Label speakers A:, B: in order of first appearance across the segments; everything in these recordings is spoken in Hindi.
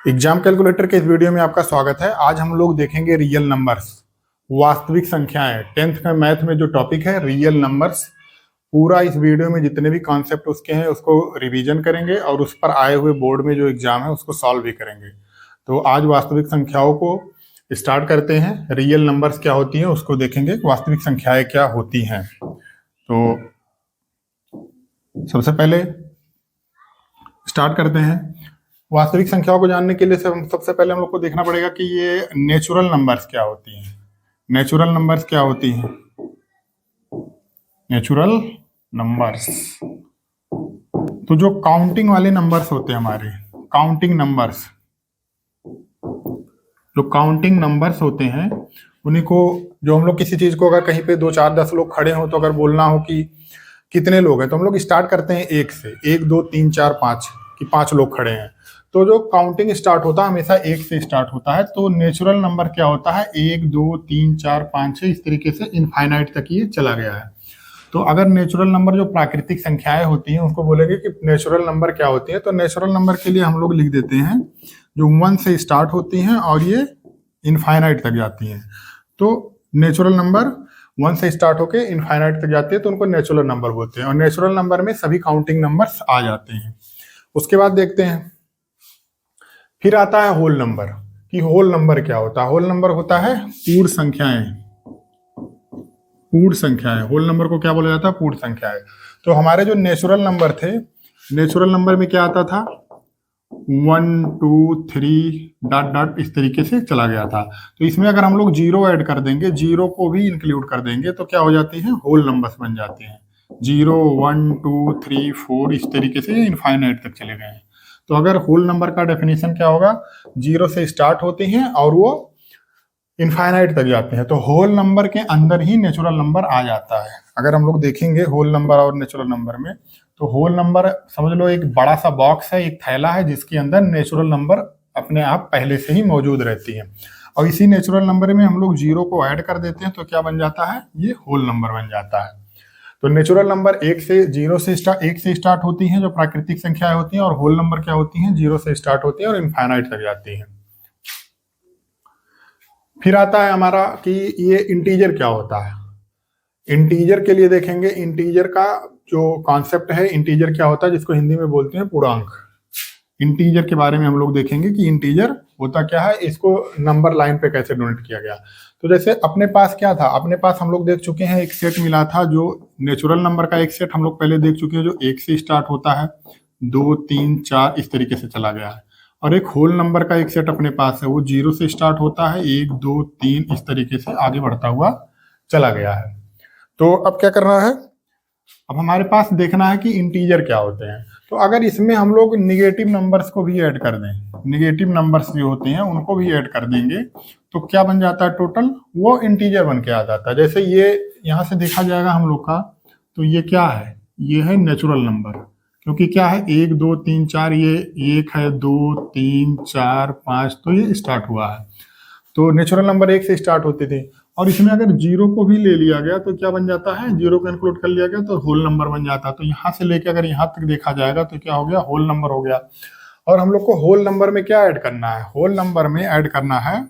A: एग्जाम कैलकुलेटर के इस वीडियो में आपका स्वागत है। आज हम लोग देखेंगे रियल नंबर्स, वास्तविक संख्याएं। 10th का मैथ में जो टॉपिक है रियल नंबर्स, पूरा इस वीडियो में जितने भी कॉन्सेप्ट उसके हैं उसको रिवीजन करेंगे और उस पर आए हुए बोर्ड में जो एग्जाम है उसको सॉल्व भी करेंगे। तो आज वास्तविक संख्याओं को स्टार्ट करते हैं। रियल नंबर्स क्या होती है उसको देखेंगे, वास्तविक संख्याएं क्या होती हैं। तो सबसे पहले स्टार्ट करते हैं। वास्तविक संख्याओं को जानने के लिए सबसे पहले हम लोग को देखना पड़ेगा कि ये नेचुरल नंबर्स क्या होती हैं। नेचुरल नंबर्स क्या होती हैं? नेचुरल नंबर्स तो जो काउंटिंग वाले नंबर्स होते हैं हमारे, काउंटिंग नंबर्स, जो काउंटिंग नंबर्स होते हैं उन्हीं को, जो हम लोग किसी चीज को अगर कहीं पे 2 4 10 लोग खड़े हो तो अगर बोलना हो कि कितने लोग हैं तो हम लोग स्टार्ट करते हैं 1 से, 1 2 3 4 5 कि 5 लोग खड़े हैं। तो जो काउंटिंग स्टार्ट होता है हमेशा 1 से स्टार्ट होता है। तो नेचुरल नंबर क्या होता है? 1 2 3 4 5 6 इस तरीके से इनफाइनाइट तक ये चला गया है। तो अगर नेचुरल नंबर जो प्राकृतिक संख्याएं होती हैं उसको बोलेंगे कि नेचुरल नंबर क्या होती है, तो नेचुरल नंबर के लिए हम लोग लिख देते हैं जो 1 से स्टार्ट होती हैं और ये इनफाइनाइट तक जाती हैं। तो नेचुरल नंबर 1 से स्टार्ट होके इनफाइनाइट तक जाती है तो उनको नेचुरल नंबर बोलते हैं। और नेचुरल नंबर में सभी काउंटिंग नंबर्स आ जाते हैं। उसके बाद देखते हैं, फिर आता है होल नंबर। कि होल नंबर क्या होता है? होल नंबर होता है पूर्ण संख्याएं। पूर्ण संख्याएं, होल नंबर को क्या बोला जाता है? पूर्ण संख्याएं। तो हमारे जो नेचुरल नंबर थे, नेचुरल नंबर में क्या आता था? 1 2 3 डॉट डॉट इस तरीके से चला गया था। तो इसमें अगर हम लोग जीरो ऐड कर देंगे, जीरो को भी इंक्लूड कर देंगे तो क्या हो जाती है? होल नंबर्स बन जाते हैं। 0 1 2 3 4 इस तरीके से इनफाइनाइट तक चले गए हैं। तो अगर होल नंबर का डेफिनेशन क्या होगा? 0 से स्टार्ट होते हैं और वो इनफाइनाइट तक जाते हैं। तो होल नंबर के अंदर ही नेचुरल नंबर आ जाता है। अगर हम लोग देखेंगे होल नंबर और नेचुरल नंबर में, तो होल नंबर समझ लो एक बड़ा सा बॉक्स है, एक थैला है जिसके अंदर नेचुरल नंबर अपने आप पहले से ही मौजूद रहती है। और इसी नेचुरल नंबर में हम लोग जीरो को ऐड कर देते हैं तो क्या बन जाता है? ये होल नंबर बन जाता है। तो नेचुरल नंबर 1 से 1 से स्टार्ट होती हैं जो प्राकृतिक संख्याएं होती हैं, और होल नंबर क्या होती हैं? 0 से स्टार्ट होती हैं और इनफाइनाइट तक जाती हैं। फिर आता है हमारा कि ये इंटीजर क्या होता है। इंटीजर के लिए देखेंगे, इंटीजर का जो कॉन्सेप्ट है, इंटीजर क्या होता है जिसको हिंदी में बोलते हैं पूर्णांक। इंटीजर के बारे में हम लोग देखेंगे कि इंटीजर होता क्या है, इसको नंबर लाइन पे कैसे डोनेट किया गया। तो जैसे अपने पास क्या था, अपने पास हम लोग देख चुके हैं एक सेट मिला था, जो नेचुरल नंबर का एक सेट हम लोग पहले देख चुके हैं जो 1 से स्टार्ट होता है, 2 3 4 इस तरीके से चला गया है। और एक होल नंबर का एक सेट अपने पास है, वो 0 से स्टार्ट होता है, 1 2 3 इस तरीके से आगे बढ़ता हुआ चला गया है। तो अब क्या करना है? अब हमारे पास देखना है कि इंटीजर क्या होते हैं। तो अगर इसमें हम लोग निगेटिव नंबर्स को भी ऐड कर दें, निगेटिव नंबर्स जो होते हैं उनको भी ऐड कर देंगे तो क्या बन जाता है? टोटल वो इंटीजर बन के आ जाता है। जैसे ये यहाँ से देखा जाएगा हम लोग का, तो ये क्या है? ये है नेचुरल नंबर, क्योंकि क्या है 1 2 3 4, ये 1 है, 2 3 4 5, तो ये स्टार्ट हुआ है। तो नेचुरल नंबर 1 से स्टार्ट होते थे। और इसमें अगर जीरो को भी ले लिया गया तो क्या बन जाता है? जीरो को इंक्लूड कर लिया गया तो होल नंबर बन जाता है। तो यहाँ से लेके अगर यहाँ तक देखा जाएगा तो क्या हो गया? होल नंबर हो गया। और हम लोग को होल नंबर में क्या ऐड करना है? होल नंबर में ऐड करना है,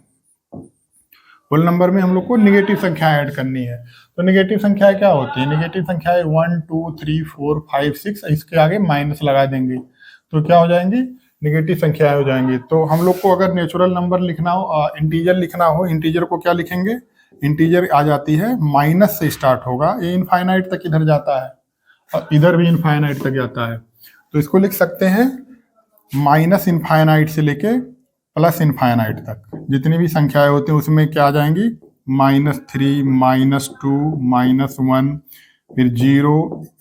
A: होल नंबर में हम लोग को निगेटिव संख्या ऐड करनी है। तो निगेटिव संख्याएं क्या होती है? निगेटिव संख्याएं 1 2 3 4 5 6, इसके आगे माइनस लगा देंगे तो क्या हो जाएंगी? निगेटिव संख्याएं हो जाएंगी। तो हम लोग को अगर नेचुरल नंबर लिखना हो, इंटीजर लिखना हो, इंटीजर को क्या लिखेंगे? इंटीजर आ जाती है माइनस से स्टार्ट होगा, ये इनफाइनाइट तक इधर जाता है और इधर भी इनफाइनाइट तक जाता है। तो इसको लिख सकते हैं माइनस इनफाइनाइट से लेके प्लस इनफाइनाइट तक जितनी भी संख्याएं होती हैं उसमें क्या आ जाएंगी? -3 -2 -1, फिर 0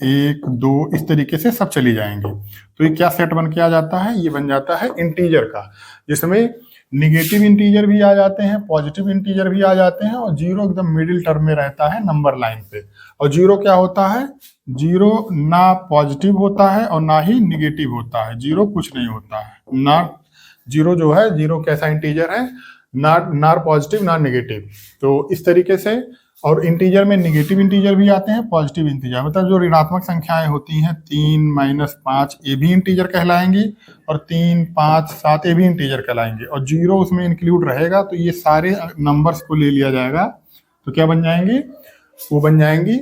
A: 1 2 इस तरीके से सब चली जाएंगी। तो ये क्या सेट बन के आ जाता है? ये बन जाता है इंटीजर का, जिसमें निगेटिव इंटीजर भी आ जाते हैं, पॉजिटिव इंटीजर भी आ जाते हैं, और जीरो एकदम मिडिल टर्म में रहता है नंबर लाइन पे। और जीरो क्या होता है? जीरो ना पॉजिटिव होता है और ना ही निगेटिव होता है, जीरो कुछ नहीं होता है। ना जीरो जो है, जीरो कैसा इंटीजर है? ना पॉजिटिव ना निगेटिव। तो इस तरीके से और इंटीजर में निगेटिव इंटीजर भी आते हैं, पॉजिटिव इंटीजर, मतलब जो ऋणात्मक संख्याएं होती हैं 3, -5 ये भी इंटीजर कहलाएंगी, और 3, 5, 7 ये भी इंटीजर कहलाएंगे, और 0 उसमें इंक्लूड रहेगा, तो ये सारे नंबर्स को ले लिया जाएगा, तो क्या बन जाएंगी, वो बन जाएंगी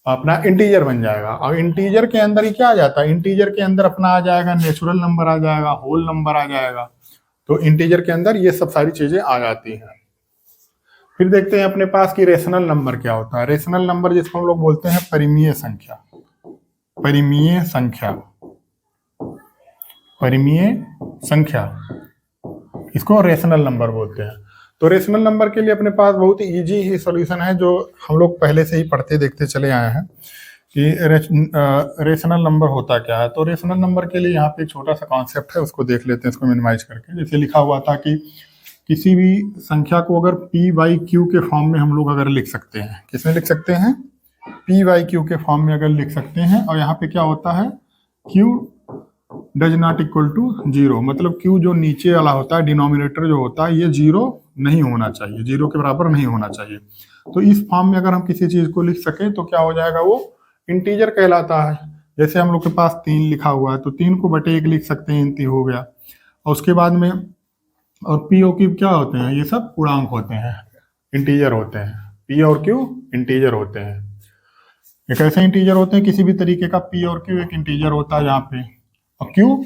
A: अपना इंटीजर बन जाएगा। और इंटीजर के अंदर ही क्या आ जाता है, इंटीजर के अंदर अपना आ जाएगा नेचुरल नंबर आ जाएगा, होल नंबर आ जाएगा, तो इंटीजर के अंदर ये सब सारी चीजें आ जाती हैं। फिर देखते हैं अपने पास कि रेशनल नंबर क्या होता है। रेशनल नंबर जिसको हम लोग बोलते हैं परिमीय संख्या, परिमीय संख्या, परिमीय संख्या, इसको रेशनल नंबर बोलते हैं। तो रेशनल नंबर के लिए अपने पास बहुत ही इजी ही सॉल्यूशन है, जो हम लोग पहले से ही पढ़ते देखते चले आए हैं कि रेशनल नंबर होता क्या है। तो रेशनल नंबर के लिए यहाँ पे एक छोटा सा कॉन्सेप्ट है, उसको देख लेते हैं, इसको मिनिमाइज करके। जैसे लिखा हुआ था कि किसी भी संख्या को अगर p/q के फॉर्म में हम लोग अगर लिख सकते हैं, किसमें लिख सकते हैं, p/q के फॉर्म में अगर लिख सकते हैं, और यहाँ पे क्या होता है, q does not equal to 0, मतलब q जो नीचे वाला होता है, डिनोमिनेटर जो होता है, ये 0 नहीं होना चाहिए, 0 के बराबर नहीं होना चाहिए। तो इस फॉर्म में अगर हम किसी चीज को लिख सके तो क्या हो जाएगा, वो इंटीजर कहलाता है। जैसे हम लोग के पास 3 लिखा हुआ है, तो 3 को बटे 1 लिख सकते हैं, 3 हो गया। और उसके बाद में और पी और क्यू क्या होते हैं, ये सब पूर्णांक होते हैं, इंटीजर होते हैं। पी और क्यू इंटीजर होते हैं। एक ऐसे इंटीजर होते हैं, किसी भी तरीके का पी और क्यू एक इंटीजर होता है यहाँ पे, और क्यू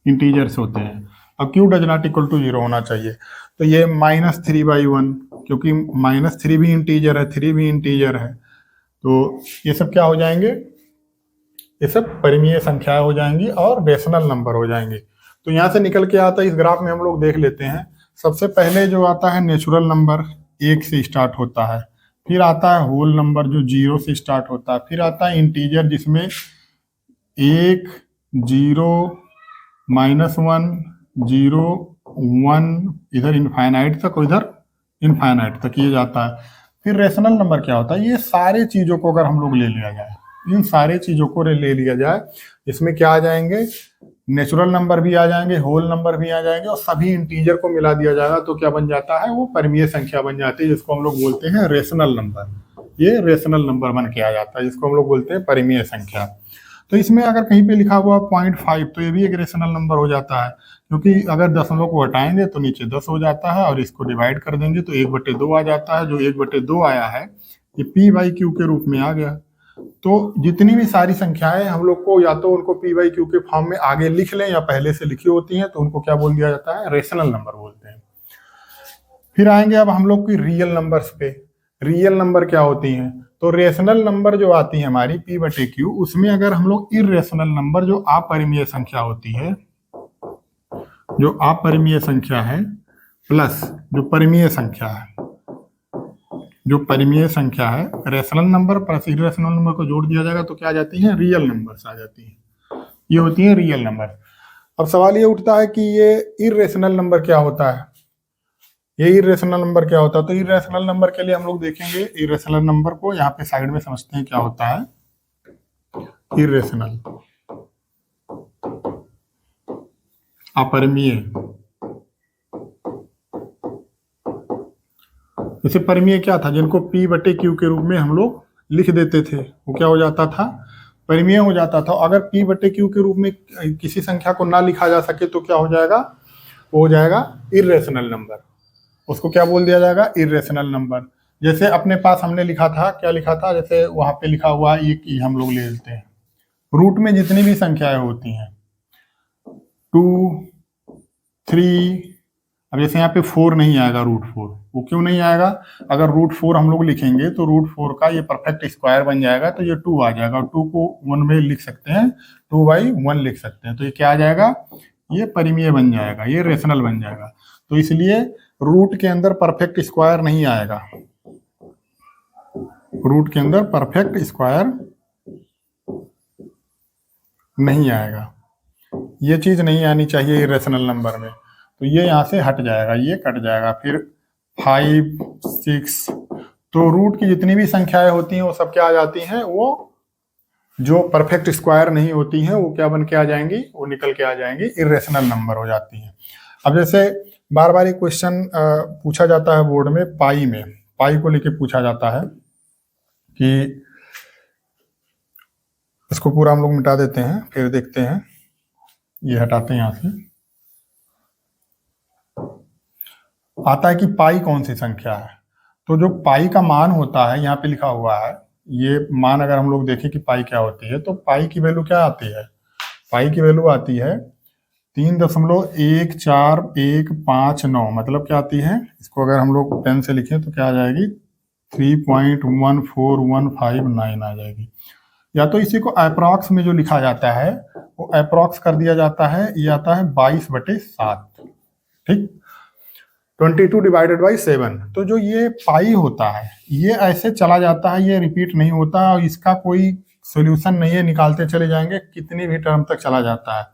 A: इंटीजर्स होते हैं, और q does not equal to 0 होना चाहिए। तो ये -3/1, क्योंकि -3 भी इंटीजर है, 3 भी इंटीजर है, तो ये सब क्या हो जाएंगे, ये सब परिमीय संख्याएं हो जाएंगी और रेशनल नंबर हो जाएंगे। तो यहाँ से निकल के आता है, इस ग्राफ में हम लोग देख लेते हैं। सबसे पहले जो आता है नेचुरल नंबर 1 से स्टार्ट होता है, फिर आता है होल नंबर जो 0 से स्टार्ट होता है, फिर आता है इंटीजर जिसमें 1, 0, -1, 0, 1 इधर इनफाइनाइट तक, इधर इनफाइनाइट तक ये जाता है। फिर रेशनल नंबर क्या होता है, ये सारे चीजों को अगर हम लोग ले लिया जाए, इन सारे चीजों को ले लिया जाए, इसमें क्या आ जाएंगे, नेचुरल नंबर भी आ जाएंगे, होल नंबर भी आ जाएंगे, और सभी इंटीजर को मिला दिया जाएगा, तो क्या बन जाता है, वो परिमीय संख्या बन जाती है, जिसको हम लोग बोलते हैं रेशनल नंबर। ये रेशनल नंबर बन के आ जाता है, जिसको हम लोग बोलते हैं परिमीय संख्या। तो इसमें अगर कहीं पे लिखा हुआ 0.5, तो ये भी एक रेशनल नंबर हो जाता है, क्योंकि अगर दशमलव को हटाएंगे तो नीचे 10 हो जाता है, और इसको डिवाइड कर देंगे तो 1/2 आ जाता है। जो 1/2 आया है, ये p/q के रूप में आ गया। तो जितनी भी सारी संख्याएं हम लोग को, या तो उनको p/q के फॉर्म में आगे लिख लें, या पहले से लिखी होती हैं, तो उनको क्या बोल दिया जाता है, रेशनल नंबर बोलते हैं। फिर आएंगे अब हम लोग की रियल नंबर्स पे। रियल नंबर क्या होती हैं, तो रेशनल नंबर जो आती है हमारी p/q, उसमें अगर हम लोग इर्रेशनल नंबर जो अपरिमेय संख्या होती है, जो अपरिमेय संख्या है, प्लस जो परिमेय संख्या है, जो परिमेय संख्या है, rational number plus irrational number को जोड़ दिया जाएगा, तो क्या आ जाती है, रियल नंबर्स आ जाती हैं। ये होती है रियल नंबर। अब सवाल ये उठता है कि ये इर्रेशनल नंबर क्या होता है, ये इर्रेशनल नंबर क्या होता है। तो इर्रेशनल नंबर के लिए हम लोग देखेंगे, इर्रेशनल नंबर को यहाँ पे साइड में समझते हैं क्या होता है। इर्रेशनल, अपरिमेय, जैसे परिमेय क्या था, जिनको p/q के रूप में हम लोग लिख देते थे, वो क्या हो जाता था, परिमेय हो जाता था। अगर p/q के रूप में किसी संख्या को ना लिखा जा सके तो क्या हो जाएगा, वो हो जाएगा इर्रेशनल नंबर, उसको क्या बोल दिया जाएगा, इर्रेशनल नंबर। जैसे अपने पास हमने लिखा था, क्या लिखा था, जैसे वहां पे लिखा हुआ है, ये हम लोग ले लेते हैं, रूट में जितनी भी संख्याएं होती हैं, 2, 3, अब जैसे यहाँ पे 4 नहीं आएगा, √4, वो क्यों नहीं आएगा, अगर √4 हम लोग लिखेंगे तो √4 का ये परफेक्ट स्क्वायर बन जाएगा, तो ये 2 आ जाएगा, और 2 को 1 में लिख सकते हैं, 2/1 लिख सकते हैं, तो ये क्या आ जाएगा, ये परिमेय बन जाएगा, ये रेशनल बन जाएगा। तो इसलिए रूट के अंदर परफेक्ट स्क्वायर नहीं आएगा, रूट के अंदर परफेक्ट स्क्वायर नहीं आएगा, ये चीज नहीं आनी चाहिए इर्रेशनल नंबर में, तो ये यहाँ से हट जाएगा, ये कट जाएगा। फिर 5, 6, तो रूट की जितनी भी संख्याएं होती हैं वो सब क्या आ जाती हैं, वो जो परफेक्ट स्क्वायर नहीं होती हैं वो क्या बन के आ जाएंगी, वो निकल के आ जाएंगी, इर्रेशनल नंबर हो जाती हैं। अब जैसे बार बार एक क्वेश्चन पूछा जाता है बोर्ड में, पाई को लेके पूछा जाता है कि इसको पूरा हम लोग मिटा देते हैं, फिर देखते हैं, ये हटाते हैं यहां से। आता है कि पाई कौन सी संख्या है। तो जो पाई का मान होता है, यहाँ पे लिखा हुआ है, ये मान अगर हम लोग देखें कि पाई क्या होती है, तो पाई की वैल्यू क्या आती है, पाई की वैल्यू आती है 3.14159, मतलब क्या आती है, इसको अगर हम लोग पेन से लिखें तो क्या आ जाएगी, 3.14159 आ जाएगी। या तो इसी को अप्रॉक्स में जो लिखा जाता है वो अप्रॉक्स कर दिया जाता है, ये आता है 22/7, ठीक, 22 डिवाइडेड बाई 7। तो जो ये पाई होता है ये ऐसे चला जाता है, ये रिपीट नहीं होता और इसका कोई सोल्यूशन नहीं है, निकालते चले जाएंगे, कितनी भी टर्म तक चला जाता है।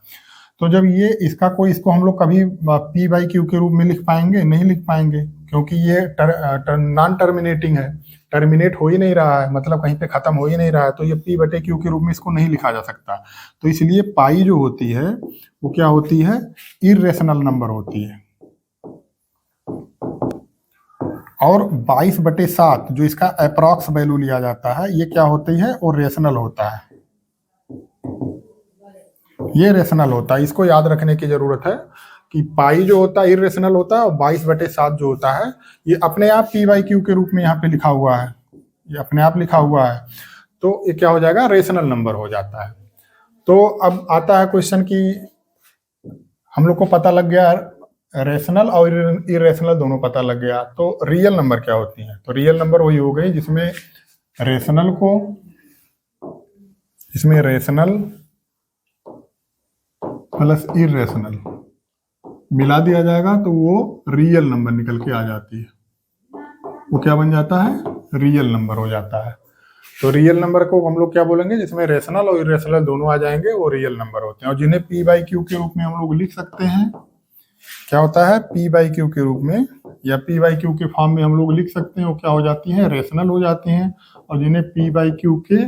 A: तो जब ये इसका कोई, इसको हम लोग कभी p/q के रूप में लिख पाएंगे, नहीं लिख पाएंगे, क्योंकि ये नॉन टर्मिनेटिंग है, टर्मिनेट हो ही नहीं रहा है, मतलब कहीं पे खत्म हो ही नहीं रहा है, तो ये p/q के रूप में इसको नहीं लिखा जा सकता। तो इसलिए पाई जो होती है वो क्या होती है, इरेशनल नंबर होती है। और 22/7 जो इसका अप्रॉक्स वैल्यू लिया जाता है, ये क्या होती है, वो रेशनल होता है, ये रेशनल होता है। इसको याद रखने की जरूरत है कि पाई जो होता है इरेशनल होता है, और 22/7 जो होता है ये अपने आप p/q के रूप में यहाँ पे लिखा हुआ है, ये अपने आप लिखा हुआ है, तो ये क्या हो जाएगा, रेशनल नंबर हो जाता है। तो अब आता है क्वेश्चन कि हम लोग को पता लग गया रेशनल और इरेशनल दोनों पता लग गया, तो रियल नंबर क्या होती है। तो रियल नंबर वही हो गई जिसमें रेशनल प्लस इरेशनल मिला दिया जाएगा तो वो रियल नंबर निकल के आ जाती है, वो क्या बन जाता है, रियल नंबर हो जाता है। तो रियल नंबर को हम लोग क्या बोलेंगे, जिसमें रेशनल और इरेशनल दोनों आ जाएंगे, वो रियल नंबर होते हैं। और जिन्हें p/q के रूप में हम लोग लिख सकते हैं, क्या होता है, p/q के रूप में या p/q के फॉर्म में हम लोग लिख सकते हैं, वो क्या हो जाती है, रेशनल हो जाती हैं। और जिन्हें p/q के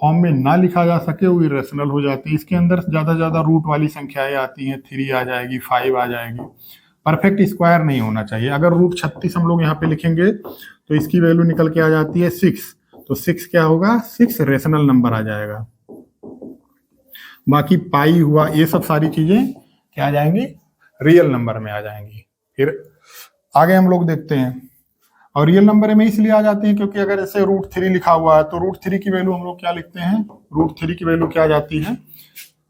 A: फॉर्म में ना लिखा जा सके वो इरेशनल हो जाती है। इसके अंदर ज्यादा ज्यादा रूट वाली संख्याएं आती हैं, 3 आ जाएगी, 5 आ जाएगी, परफेक्ट स्क्वायर नहीं होना चाहिए। अगर रूट 36 हम लोग यहाँ पे लिखेंगे तो इसकी वैल्यू निकल के आ जाती है 6, तो 6 क्या होगा, 6 रेशनल नंबर आ जाएगा। बाकी पाई हुआ, ये सब सारी चीजें क्या आ जाएंगी, रियल नंबर में आ जाएंगी। फिर आगे हम लोग देखते हैं, और रियल नंबर में इसलिए आ जाती है क्योंकि अगर ऐसे √3 लिखा हुआ है तो √3 की वैल्यू हम लोग क्या लिखते हैं, √3 की वैल्यू क्या आ जाती है,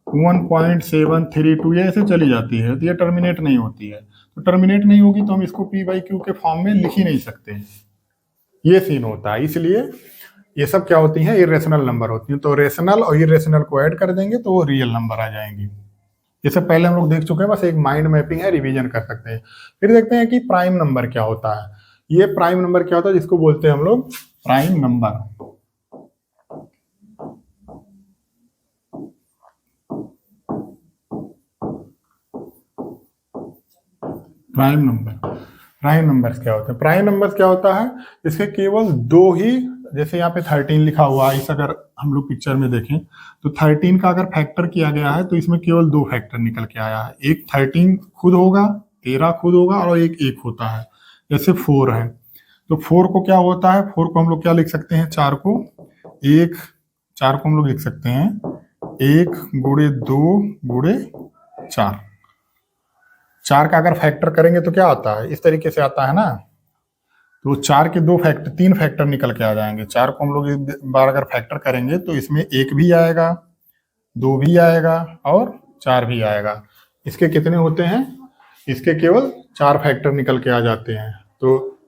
A: 1.732, ये ऐसे चली जाती है, तो ये टर्मिनेट नहीं होती है। तो टर्मिनेट नहीं होगी तो हम इसको p/q के फॉर्म में लिख ही नहीं सकते, ये सीन होता है। इसलिए ये सब क्या होती हैं, इरेशनल नंबर होती हैं। तो रेशनल और इरेशनल को ऐड कर देंगे तो वो रियल नंबर आ जाएंगी। ये सब पहले हम लोग देख चुके हैं, बस एक माइंड मैपिंग है, रिवीजन कर सकते हैं। फिर देखते हैं कि प्राइम नंबर क्या होता है। ये प्राइम नंबर क्या होता है, जिसको बोलते हैं हम लोग प्राइम नंबर। प्राइम नंबर्स क्या होते हैं, प्राइम नंबर्स क्या होता है, इसके केवल 2 ही, जैसे यहाँ पे 13 लिखा हुआ है, इस अगर हम लोग पिक्चर में देखें तो 13 का अगर फैक्टर किया गया है तो इसमें केवल 2 फैक्टर निकल के आया है। एक 13 खुद होगा, 13 खुद होगा, और एक होता है। जैसे 4 है तो 4 को क्या होता है, 4 को हम लोग क्या लिख सकते हैं, 4 को हम लोग लिख सकते हैं 1 गुणे 2 गुणे 4। 4 का अगर फैक्टर करेंगे तो क्या आता है, इस तरीके से आता है ना। तो 4 के 3 फैक्टर निकल के आ जाएंगे। 4 को हम लोग एक बार अगर फैक्टर करेंगे तो इसमें 1 भी आएगा, 2 भी आएगा और 4 भी आएगा। इसके कितने होते हैं, इसके केवल 4 फैक्टर निकल के आ जाते हैं। तो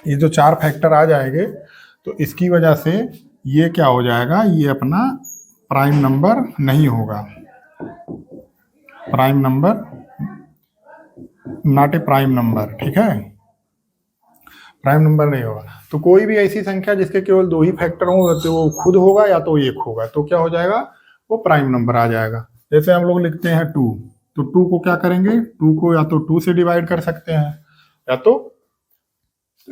A: ये जो 4 फैक्टर आ जाएंगे तो इसकी वजह से ये क्या हो जाएगा, ये अपना प्राइम नंबर नहीं होगा, prime number, not a prime number, ठीक है, प्राइम नंबर नहीं होगा। तो कोई भी ऐसी संख्या जिसके केवल 2 ही फैक्टर हों, तो वो खुद होगा या तो 1 होगा, तो क्या हो जाएगा, वो प्राइम नंबर आ जाएगा। जैसे हम लोग लिखते हैं 2, तो 2 को क्या करेंगे, 2 को या तो 2 से डिवाइड कर सकते हैं, या तो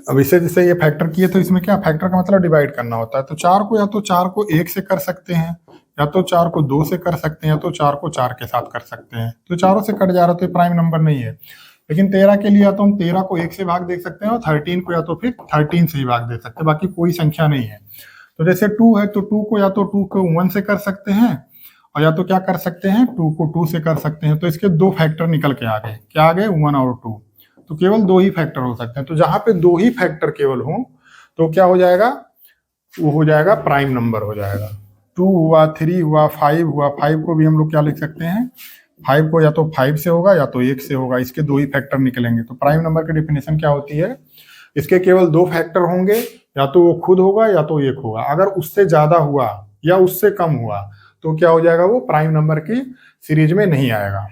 A: अब इसे जैसे ये फैक्टर किए तो इसमें क्या, फैक्टर का मतलब डिवाइड करना होता है। तो 4 को या तो 4 को 1 से कर सकते हैं, या तो 4 को 2 से कर सकते हैं, या तो 4 को 4 के साथ कर सकते हैं। तो चारों से कट जा रहा तो ये प्राइम नंबर नहीं है। लेकिन 13 के लिए या तो हम 13 को 1 से भाग दे सकते हैं और 13 को या तो फिर 13 से ही भाग दे सकते हैं, बाकी कोई संख्या नहीं है। तो जैसे 2 है तो 2 को या तो 2 को 1 से कर सकते हैं और या तो क्या कर सकते हैं 2 को 2 से कर सकते हैं। तो इसके दो फैक्टर निकल के आ गए, क्या आ गए 1 और 2। तो केवल दो ही फैक्टर हो सकते हैं। तो जहां पे दो ही फैक्टर केवल हो तो क्या हो जाएगा, वो हो जाएगा प्राइम नंबर हो जाएगा। 2 हुआ, 3 हुआ, 5 हुआ। 5 को भी हम लोग क्या लिख सकते हैं, 5 को या तो 5 से होगा या तो 1 से होगा, इसके दो ही फैक्टर निकलेंगे। तो प्राइम नंबर की डेफिनेशन क्या होती है, इसके केवल दो फैक्टर होंगे, या तो वो खुद होगा या तो 1 होगा। अगर उससे ज्यादा हुआ या उससे कम हुआ तो क्या हो जाएगा, वो प्राइम नंबर की सीरीज में नहीं आएगा।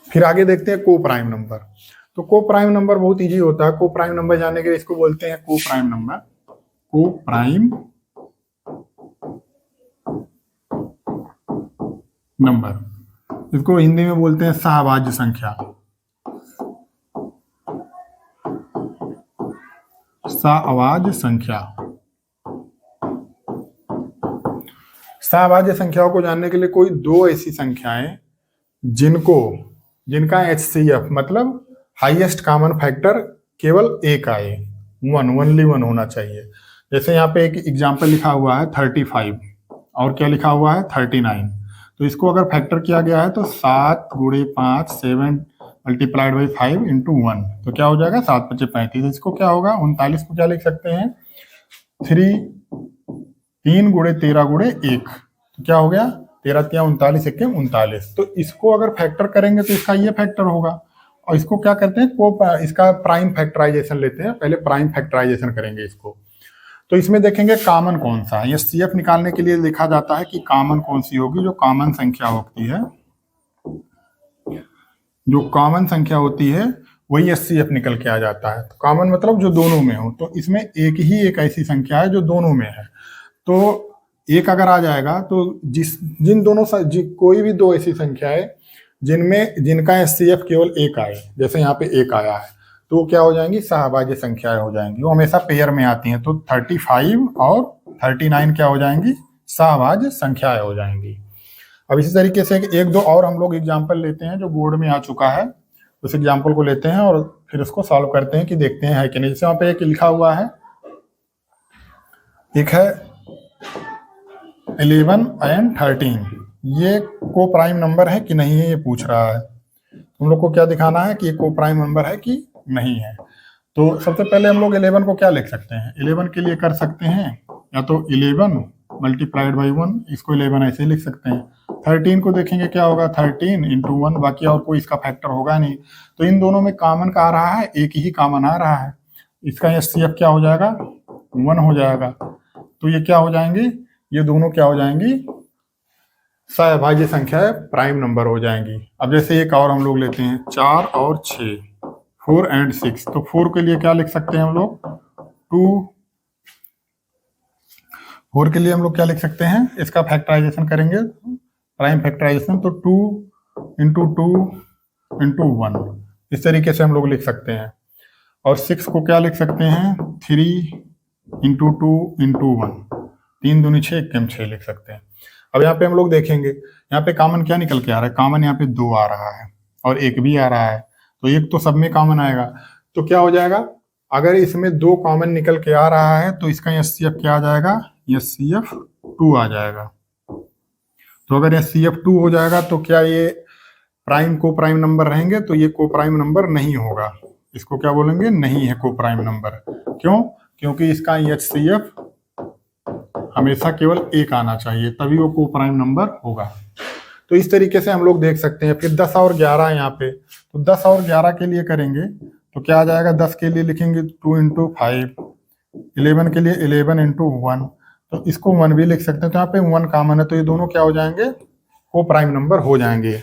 A: फिर आगे देखते हैं को प्राइम नंबर। तो को प्राइम नंबर बहुत इजी होता है। को प्राइम नंबर जानने के लिए इसको बोलते हैं को प्राइम नंबर। को प्राइम नंबर, इसको हिंदी में बोलते हैं सहभाज्य संख्या। सहभाज्य संख्या। सहभाज्य संख्याओं को जानने के लिए कोई दो ऐसी संख्याएं जिनका HCF मतलब हाईएस्ट कॉमन फैक्टर केवल एक आए, ओनली वन होना चाहिए। जैसे यहाँ पे एक एग्जाम्पल लिखा हुआ है 35 और क्या लिखा हुआ है 39। तो इसको अगर फैक्टर किया गया है तो 7 गुणे 5 7 मल्टीप्लाइड बाई 5 इंटू 1, तो क्या हो जाएगा 7 × 5 = 35। इसको क्या होगा 39 को क्या लिख सकते हैं 3 गुणे 13 गुणे 1, तो क्या हो गया 13 × 39 = 39। तो इसको अगर फैक्टर करेंगे तो इसका ये फैक्टर होगा। और इसको क्या करते हैं इसका प्राइम फैक्टराइजेशन लेते हैं। पहले प्राइम फैक्टराइजेशन करेंगे इसको। तो इसमें देखेंगे कॉमन कौन सा है। ये CF निकालने के लिए लिखा जाता है कि कॉमन कौन सी होगी। जो कॉमन संख्या होती है, जो कॉमन संख्या होती है वही HCF निकल के आ जाता है। तो कॉमन मतलब जो दोनों में हो। तो इसमें एक ऐसी संख्या है जो दोनों में है। तो एक अगर आ जाएगा तो जिन दोनों कोई भी दो ऐसी संख्या है जिनका HCF केवल एक आए, जैसे यहाँ पे एक आया है, तो क्या हो जाएंगी सहभाज्य संख्याएं हो जाएंगी। वो हमेशा पेयर में आती हैं। तो 35 और 39 क्या हो जाएंगी, सहभाज्य संख्याएं हो जाएंगी। अब इसी तरीके से एक दो और हम लोग एग्जाम्पल लेते हैं जो बोर्ड में आ चुका है। उस एग्जाम्पल को लेते हैं और फिर उसको सॉल्व करते हैं कि देखते हैं है कि नहीं। जैसे वहां पे एक लिखा हुआ है, एक है 11 और 13, ये को प्राइम नंबर है कि नहीं है ये पूछ रहा है। तुम लोग को क्या दिखाना है कि ये को प्राइम नंबर है कि नहीं है। तो सबसे पहले हम लोग 11 को क्या लिख सकते हैं, 11 के लिए कर सकते हैं या तो 11 मल्टीप्लाइड बाई 1, इसको 11 ऐसे लिख सकते हैं। 13 को देखेंगे क्या होगा 13 इंटू 1, बाकी और कोई इसका फैक्टर होगा नहीं। तो इन दोनों में कॉमन का आ रहा है, एक ही कॉमन आ रहा है। इसका HCF क्या हो जाएगा 1 हो जाएगा। तो ये क्या हो जाएंगी, ये दोनों क्या हो जाएंगी सहभाज्य संख्या प्राइम नंबर हो जाएंगी। अब जैसे एक और हम लोग लेते हैं 4 और 6, 4 और 6। तो 4 के लिए क्या लिख सकते हैं हम लोग 2, 4 के लिए हम लोग क्या लिख सकते हैं, इसका फैक्टराइजेशन करेंगे प्राइम फैक्टराइजेशन, तो 2 इंटू 2 इंटू 1, इस तरीके से हम लोग लिख सकते हैं। और 6 को क्या लिख सकते हैं 3 इंटू 2 इंटू 1, 3 दूनी 6 1 6 लिख सकते हैं। अब यहाँ पे हम लोग देखेंगे यहाँ पे कॉमन क्या निकल के आ रहा है, कॉमन यहाँ पे 2 आ रहा है और 1 भी आ रहा है। तो एक तो सब में कॉमन आएगा। तो क्या हो जाएगा, अगर इसमें 2 कॉमन निकल के आ रहा है तो इसका HCF क्या आ जाएगा, HCF 2 आ जाएगा। तो अगर HCF 2 हो जाएगा तो क्या ये को प्राइम नंबर रहेंगे, तो ये को प्राइम नंबर नहीं होगा। इसको क्या बोलेंगे, नहीं है को प्राइम नंबर। क्यों, क्योंकि इसका HCF हमेशा केवल एक आना चाहिए, तभी वो को प्राइम नंबर होगा। तो इस तरीके से हम लोग देख सकते हैं। फिर 10 और 11 यहाँ पे, तो 10 और 11 के लिए करेंगे तो क्या आ जाएगा, 10 के लिए लिखेंगे 2 इंटू 5, 11 के लिए 11 इंटू 1, तो इसको 1 भी लिख सकते हैं। तो यहाँ पे 1 कॉमन है, तो ये दोनों क्या हो जाएंगे, को प्राइम नंबर हो जाएंगे।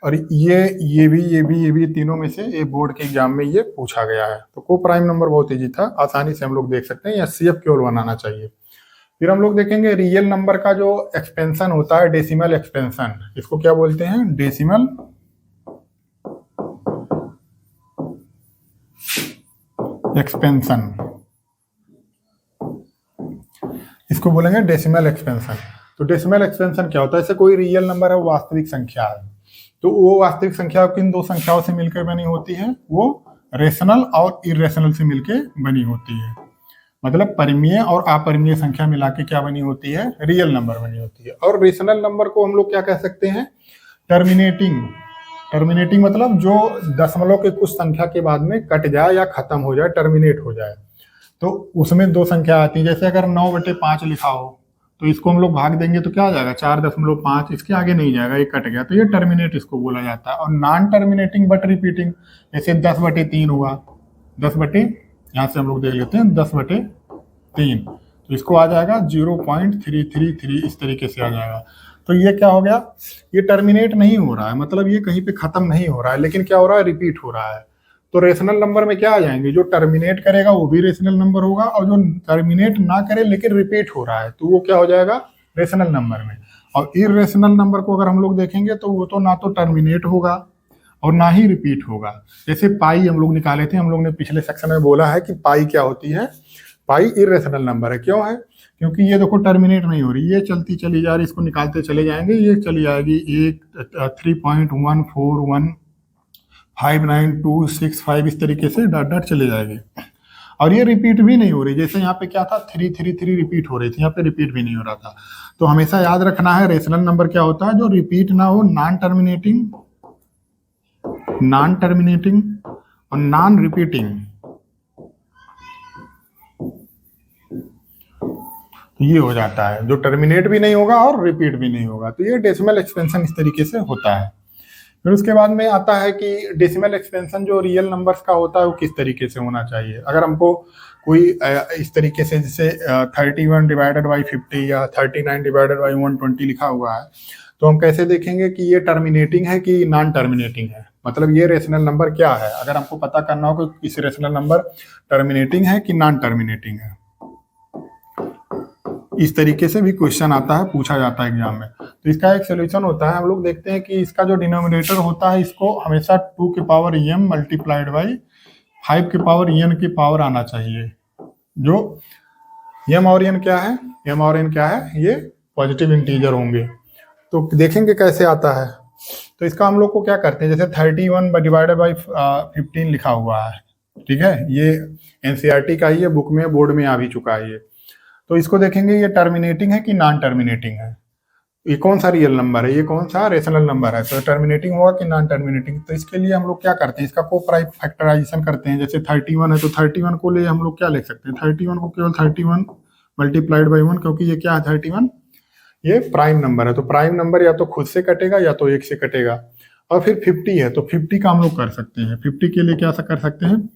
A: और ये भी तीनों में से ये बोर्ड के एग्जाम में ये पूछा गया है। तो को प्राइम नंबर बहुत ईजी था, आसानी से हम लोग देख सकते हैं। HCF केवल 1 आना चाहिए। फिर हम लोग देखेंगे रियल नंबर का जो एक्सपेंशन होता है, डेसिमल एक्सपेंशन, इसको क्या बोलते हैं, डेसिमल एक्सपेंशन, इसको बोलेंगे डेसिमल एक्सपेंशन। तो डेसिमल एक्सपेंशन क्या होता है, ऐसे कोई रियल नंबर है, वास्तविक संख्या है, तो वो वास्तविक संख्या किन दो संख्याओं से मिलकर बनी होती है? वो रेशनल और इरेशनल से मिलकर बनी होती है। मतलब परिमेय और अपरिमेय संख्या मिला के क्या बनी होती है? रियल नंबर बनी होती है। और रेशनल नंबर को हम लोग क्या कह सकते हैं? टर्मिनेटिंग। टर्मिनेटिंग मतलब जो दशमलव के कुछ संख्या के बाद में कट जाए या खत्म हो जाए, टर्मिनेट हो जाए। तो उसमें दो संख्या आती है, जैसे अगर 9/5 लिखा हो तो इसको हम लोग भाग देंगे तो क्या आ जाएगा? 4.5, इसके आगे नहीं जाएगा, ये कट गया, तो ये टर्मिनेट इसको बोला जाता है। और नॉन टर्मिनेटिंग बट रिपीटिंग, जैसे 10/3 हुआ, 10 यहाँ से हम लोग देख लेते हैं 10/3, तो इसको आ जाएगा 0.333, इस तरीके से आ जाएगा। तो ये क्या हो गया? ये टर्मिनेट नहीं हो रहा है, मतलब ये कहीं पे खत्म नहीं हो रहा है, लेकिन क्या हो रहा है? रिपीट हो रहा है। तो रेशनल नंबर में क्या आ जाएंगे? जो टर्मिनेट करेगा वो भी रेशनल नंबर होगा, और जो टर्मिनेट ना करे लेकिन रिपीट हो रहा है तो वो क्या हो जाएगा? रेशनल नंबर में। और इरेशनल नंबर को अगर हम लोग देखेंगे तो वो तो ना तो टर्मिनेट होगा और ना ही रिपीट होगा। जैसे पाई हम लोग निकाले थे, हम लोग ने पिछले सेक्शन में बोला है कि पाई क्या होती है? पाई इरेशनल नंबर है। क्यों है? क्योंकि ये देखो टर्मिनेट नहीं हो रही, ये चलती चली जा रही, इसको निकालते चले जाएंगे, ये चली जाएगी 3.1415925, इस तरीके से डॉट डॉट चले जाएंगे। और ये रिपीट भी नहीं हो रही, जैसे यहाँ पे क्या था 333 रिपीट हो रही थी, यहाँ पे रिपीट भी नहीं हो रहा था। तो हमेशा याद रखना है रेशनल नंबर क्या होता है? जो रिपीट ना हो, नॉन टर्मिनेटिंग और नॉन रिपीटिंग, ये हो जाता है। जो टर्मिनेट भी नहीं होगा और रिपीट भी नहीं होगा, तो ये डेसिमल एक्सपेंशन इस तरीके से होता है। फिर उसके बाद में आता है कि डेसिमल एक्सपेंशन जो रियल नंबर्स का होता है वो किस तरीके से होना चाहिए। अगर हमको कोई इस तरीके से जैसे 31/50 या 39/120 लिखा हुआ है, तो हम कैसे देखेंगे कि ये टर्मिनेटिंग है कि नॉन टर्मिनेटिंग है? मतलब ये रेशनल नंबर क्या है? अगर हमको पता करना हो कि इस रेशनल नंबर टर्मिनेटिंग है कि नॉन टर्मिनेटिंग है, इस तरीके से भी क्वेश्चन आता है, पूछा जाता है एग्जाम में। तो इसका एक सोल्यूशन होता है, हम लोग देखते हैं कि इसका जो डिनोमिनेटर होता है इसको हमेशा 2 की पावर m मल्टीप्लाइड बाई 5 की पावर n की पावर आना चाहिए। जो m और n क्या है? m और n क्या है? ये पॉजिटिव इंटीजर होंगे। तो देखेंगे कैसे आता है। तो इसका हम लोग को क्या करते हैं, जैसे 31/15 लिखा हुआ है, ठीक है, ये एनसीईआरटी का ही है, बुक में बोर्ड में आ भी चुका है ये। तो इसको देखेंगे ये टर्मिनेटिंग है कि नॉन टर्मिनेटिंग है, ये कौन सा रियल नंबर है, ये कौन सा रेशनल नंबर है, तो टर्मिनेटिंग होगा कि नॉन टर्मिनेटिंग। तो इसके लिए हम लोग क्या करते हैं, इसका को प्राइम फैक्टराइजेशन करते हैं। जैसे 31 है तो 31 को ले हम लोग क्या लिख सकते हैं? 31 को केवल 31 मल्टीप्लाइड बाई 1, क्योंकि ये क्या है 31, ये प्राइम नंबर है। तो प्राइम नंबर या तो खुद से कटेगा या तो 1 से कटेगा। और फिर 50 है तो 50 का हम लोग कर सकते हैं। 50 के लिए क्या कर सकते हैं?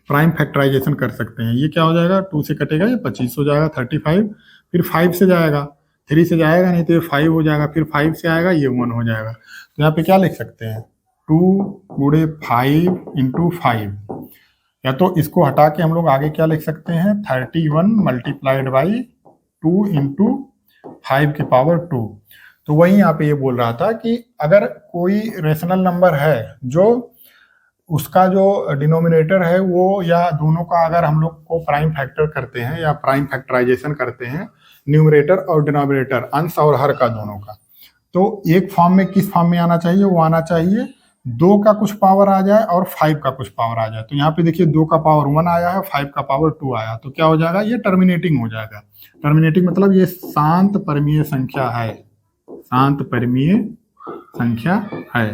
A: प्राइम फैक्टराइजेशन कर सकते हैं। ये क्या हो जाएगा? 2 से कटेगा, ये 25 हो जाएगा, 35। फिर 5 से जाएगा, 3 से जाएगा नहीं तो ये 5 हो जाएगा, फिर 5 से आएगा, ये 1 हो जाएगा। तो यहाँ पे क्या लिख सकते हैं? 2×5 × 5, या तो इसको हटा के हम लोग आगे क्या लिख सकते हैं? 31 मल्टीप्लाइड बाई 2 × 5 की पावर 2। तो वही यहाँ पे ये बोल रहा था कि अगर कोई रेशनल नंबर है जो उसका जो डिनोमिनेटर है वो या दोनों का अगर हम लोग को प्राइम फैक्टर करते हैं या प्राइम फैक्टराइजेशन करते हैं, न्यूमरेटर और डिनोमिनेटर, अंश और हर का, दोनों का, तो एक फॉर्म में किस फॉर्म में आना चाहिए? वो आना चाहिए 2 का कुछ पावर आ जाए और 5 का कुछ पावर आ जाए। तो यहाँ पे देखिए 2 का पावर 1 आया है, 5 का पावर 2 आया, तो क्या हो जाएगा? ये टर्मिनेटिंग हो जाएगा। टर्मिनेटिंग मतलब ये शांत परिमेय संख्या है, शांत परिमेय संख्या है।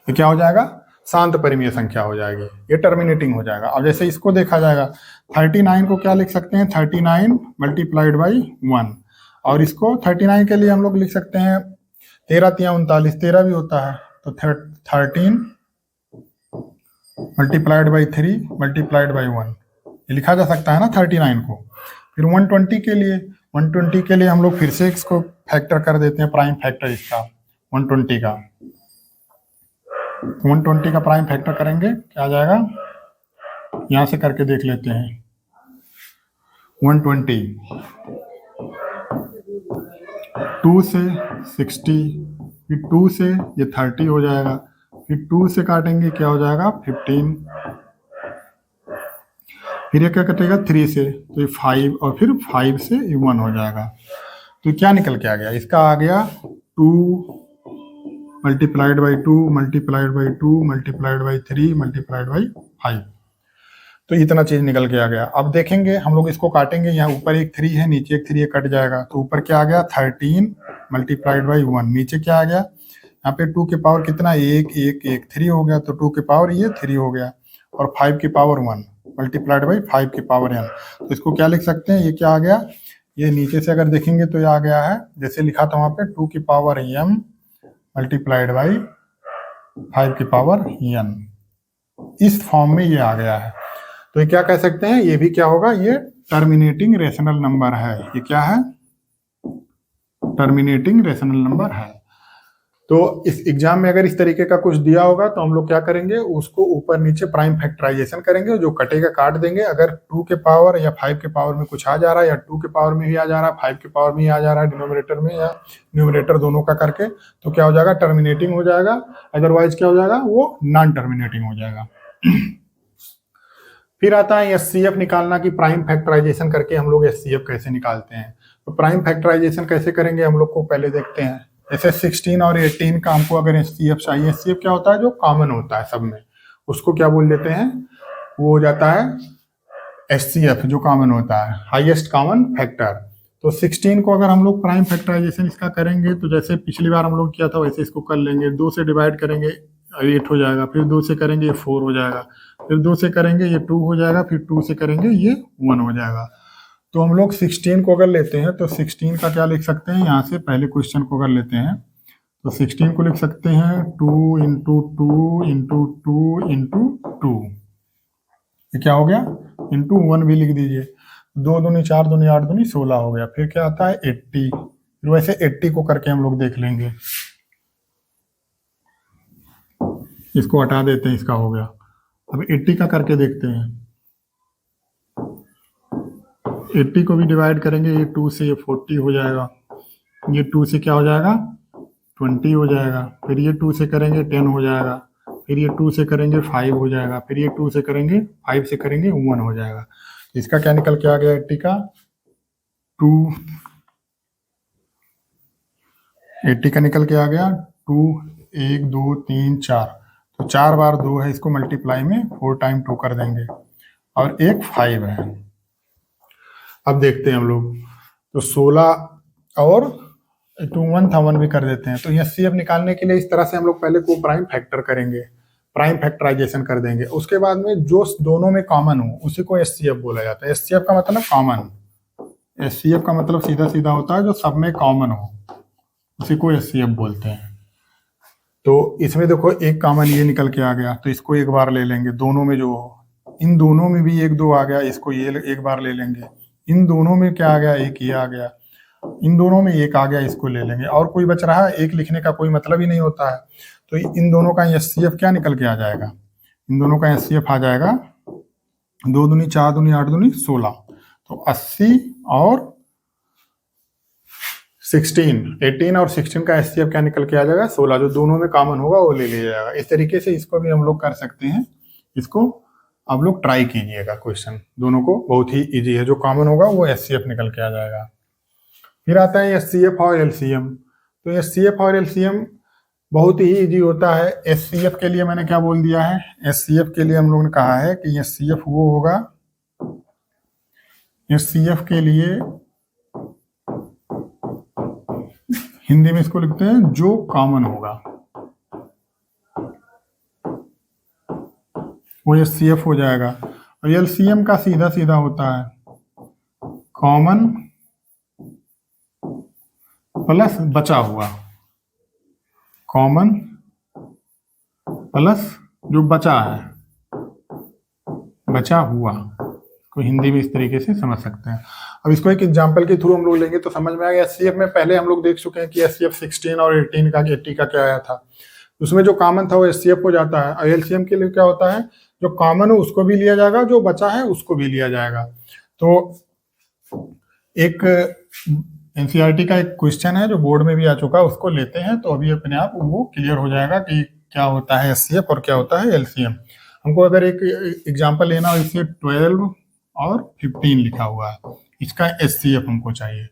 A: ये क्या हो जाएगा? शांत परिमेय संख्या हो जाएगी, ये टर्मिनेटिंग हो जाएगा। अब जैसे इसको देखा जाएगा, 39 को क्या लिख सकते हैं? 39 मल्टीप्लाइड बाई 1। और इसको 39 के लिए हम लोग लिख सकते हैं 13 × 39, 13 भी होता है, तो 13 मल्टीप्लाइड बाई 3 मल्टीप्लाइड बाई 1, ये लिखा जा सकता है ना 39 को। फिर 120 के लिए हम लोग फिर से इसको फैक्टर कर देते हैं, प्राइम फैक्टर इसका 120 का। 120 का प्राइम फैक्टर करेंगे क्या आ जाएगा? यहां से करके देख लेते हैं। 120 2 से 60, फिर 2 से ये 30 हो जाएगा, फिर 2 से काटेंगे क्या हो जाएगा? 15, फिर ये क्या कटेगा? 3 से, तो ये 5, और फिर 5 से ये 1 हो जाएगा। तो क्या निकल के आ गया? इसका आ गया 2 multiplied by 2 multiplied by 2 multiplied by 3 multiplied by 5। तो इतना चीज निकल के आ गया। अब देखेंगे हम लोग इसको काटेंगे, यहाँ ऊपर एक 3 है, नीचे एक 3 है, कट जाएगा। तो ऊपर क्या आ गया 13 मल्टीप्लाइड बाई 1, नीचे क्या आ गया यहाँ पे 2 के पावर कितना 1 1 1 3 हो गया, तो 2 के पावर ये 3 हो गया, और 5 की पावर 1 मल्टीप्लाइड बाई 5 की पावर n। तो इसको क्या लिख सकते हैं, ये क्या आ गया, ये नीचे से अगर देखेंगे तो ये आ गया है जैसे लिखा था वहां पे 2 की पावर m मल्टीप्लाइड बाई 5 की पावर n, इस फॉर्म में ये आ गया है। तो ये क्या कह सकते हैं, ये भी क्या होगा, ये टर्मिनेटिंग रेशनल नंबर है। ये क्या है, टर्मिनेटिंग रेशनल नंबर है। तो इस एग्जाम में अगर इस तरीके का कुछ दिया होगा तो हम लोग क्या करेंगे, उसको ऊपर नीचे प्राइम फैक्टराइजेशन करेंगे, जो कटेगा काट देंगे। अगर 2 के पावर या 5 के पावर में कुछ आ जा रहा है, या 2 के पावर में ही आ जा रहा है, 5 के पावर में ही आ जा रहा है, डिनोमिनेटर में या न्यूमरेटर दोनों का करके, तो क्या हो जाएगा, टर्मिनेटिंग हो जाएगा। अदरवाइज क्या हो जाएगा, वो नॉन टर्मिनेटिंग हो जाएगा। फिर आता है एचसीएफ निकालना, की प्राइम फैक्टराइजेशन करके हम लोग एचसीएफ कैसे निकालते हैं। तो प्राइम फैक्टराइजेशन कैसे करेंगे हम लोग को पहले देखते हैं। जैसे 16 और 18 का हमको अगर एचसीएफ चाहिए, एचसीएफ क्या होता है, जो कॉमन होता है सब में, उसको क्या बोल देते हैं, वो हो जाता है एचसीएफ, जो कॉमन होता है, हाईएस्ट कॉमन फैक्टर। तो 16 को अगर हम लोग प्राइम फैक्टराइजेशन इसका करेंगे, तो जैसे पिछली बार हम लोग किया था वैसे इसको कर लेंगे। 2 से डिवाइड करेंगे 8 हो जाएगा, फिर 2 से करेंगे ये 4 हो जाएगा, फिर 2 से करेंगे ये 2 हो जाएगा, फिर 2 से करेंगे ये 1 हो जाएगा। तो हम लोग 16 को अगर लेते हैं तो 16 का क्या लिख सकते हैं, यहाँ से पहले क्वेश्चन को अगर लेते हैं तो 16 को लिख सकते हैं 2 इंटू 2 इंटू 2 इंटू 2, ये क्या हो गया, इंटू 1 भी लिख दीजिए। 2 दूनी 4 दूनी 8 दूनी 16 हो गया। फिर क्या आता है 80, फिर वैसे 80 को करके हम लोग देख लेंगे, इसको हटा देते हैं, इसका हो गया। अब 80 का करके देखते हैं, 80 को भी डिवाइड करेंगे, ये 2 से ये 40 हो जाएगा, ये 2 से क्या हो जाएगा 20 हो जाएगा, फिर ये 2 से करेंगे 10 हो जाएगा, फिर ये 2 से करेंगे 5 हो जाएगा, फिर ये 2 से करेंगे 5 से करेंगे 1 हो जाएगा। इसका क्या निकल के आ गया 80 का 2, 80 का निकल के आ गया 2, 1 2 3 4, तो 4 बार 2 है, इसको मल्टीप्लाई में 4 टाइम 2 कर देंगे, और एक 5 है। अब देखते हैं हम लोग, तो 16 और 2 1 था 1 भी कर देते हैं। तो एचसीएफ निकालने के लिए इस तरह से हम लोग पहले को प्राइम फैक्टर करेंगे, प्राइम फैक्टराइजेशन कर देंगे। उसके बाद में जो दोनों में कॉमन हो उसी को एचसीएफ बोला जाता है। एचसीएफ का मतलब कॉमन, एचसीएफ का मतलब सीधा सीधा होता है जो सब में कॉमन हो, उसी को एचसीएफ बोलते हैं। तो इसमें देखो एक कॉमन ये निकल के आ गया, तो इसको एक बार ले लेंगे। दोनों में जो हो, इन दोनों में भी 1 2 आ गया, इसको ये एक बार ले लेंगे। इन दोनों में क्या आ गया, एक ये आ गया, इन दोनों में एक आ गया, इसको ले लेंगे। और कोई बच रहा है, एक लिखने का कोई मतलब ही नहीं होता है। तो इन दोनों का एचसीएफ क्या निकल के आ जाएगा, इन दोनों का एचसीएफ आ जाएगा 2 दूनी 4 दूनी 8 दूनी 16, तो 80 और 16, 18 और 16 का एचसीएफ क्या निकल के आ जाएगा 16, जो दोनों में कॉमन होगा वो ले लिया जाएगा। इस तरीके से इसको भी हम लोग कर सकते हैं। इसको आप लोग ट्राई कीजिएगा, क्वेश्चन दोनों को बहुत ही इजी है, जो कॉमन होगा वो एचसीएफ निकल के आ जाएगा। फिर आता है एचसीएफ और एलसीएम। तो एचसीएफ और एलसीएम बहुत ही इजी होता है। एचसीएफ के लिए मैंने क्या बोल दिया है, एचसीएफ के लिए हम लोगों ने कहा है कि एचसीएफ वो होगा, एचसीएफ के लिए हिंदी में इसको लिखते हैं जो कॉमन होगा, वो एचसीएफ हो जाएगा। और एलसीएम का सीधा सीधा होता है कॉमन प्लस बचा हुआ, कॉमन प्लस जो बचा है, बचा हुआ को हिंदी में इस तरीके से समझ सकते हैं। अब इसको एक एग्जांपल के थ्रू हम लोग लेंगे तो समझ में आएगा। एचसीएफ में पहले हम लोग देख चुके हैं कि एचसीएफ 16 और 18 का 80 का क्या आया था, उसमें जो कॉमन था वो एचसीएफ हो जाता है। और एलसीएम के लिए क्या होता है, जो कॉमन हो उसको भी लिया जाएगा, जो बचा है उसको भी लिया जाएगा। तो एक एनसीईआरटी का एक क्वेश्चन है जो बोर्ड में भी आ चुका है, उसको लेते हैं तो अभी अपने आप वो क्लियर हो जाएगा कि क्या होता है एचसीएफ और क्या होता है एलसीएम। हमको अगर एक एग्जांपल लेना हो, इससे 12 और 15 लिखा हुआ है, इसका एचसीएफ हमको चाहिए।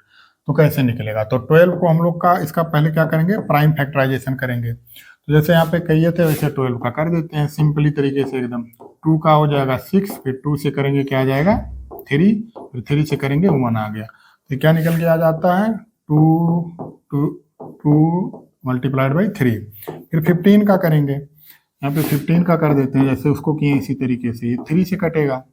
A: तो कैसे निकलेगा? तो 12 को हम लोग का इसका पहले क्या करेंगे, प्राइम फैक्टराइजेशन करेंगे। तो जैसे यहाँ पे कहिए थे वैसे 12 का कर देते हैं सिंपली तरीके से एकदम। 2 का हो जाएगा 6, फिर 2 से करेंगे क्या आ जाएगा 3, फिर 3 से करेंगे 1 आ गया। तो क्या निकल के आ जाता है 2 मल्टीप्लाइड बाई 3। फिर 15 का करेंगे, यहाँ पे 15 का कर देते हैं जैसे उसको किए इसी तरीके से, ये 3 से कटेगा,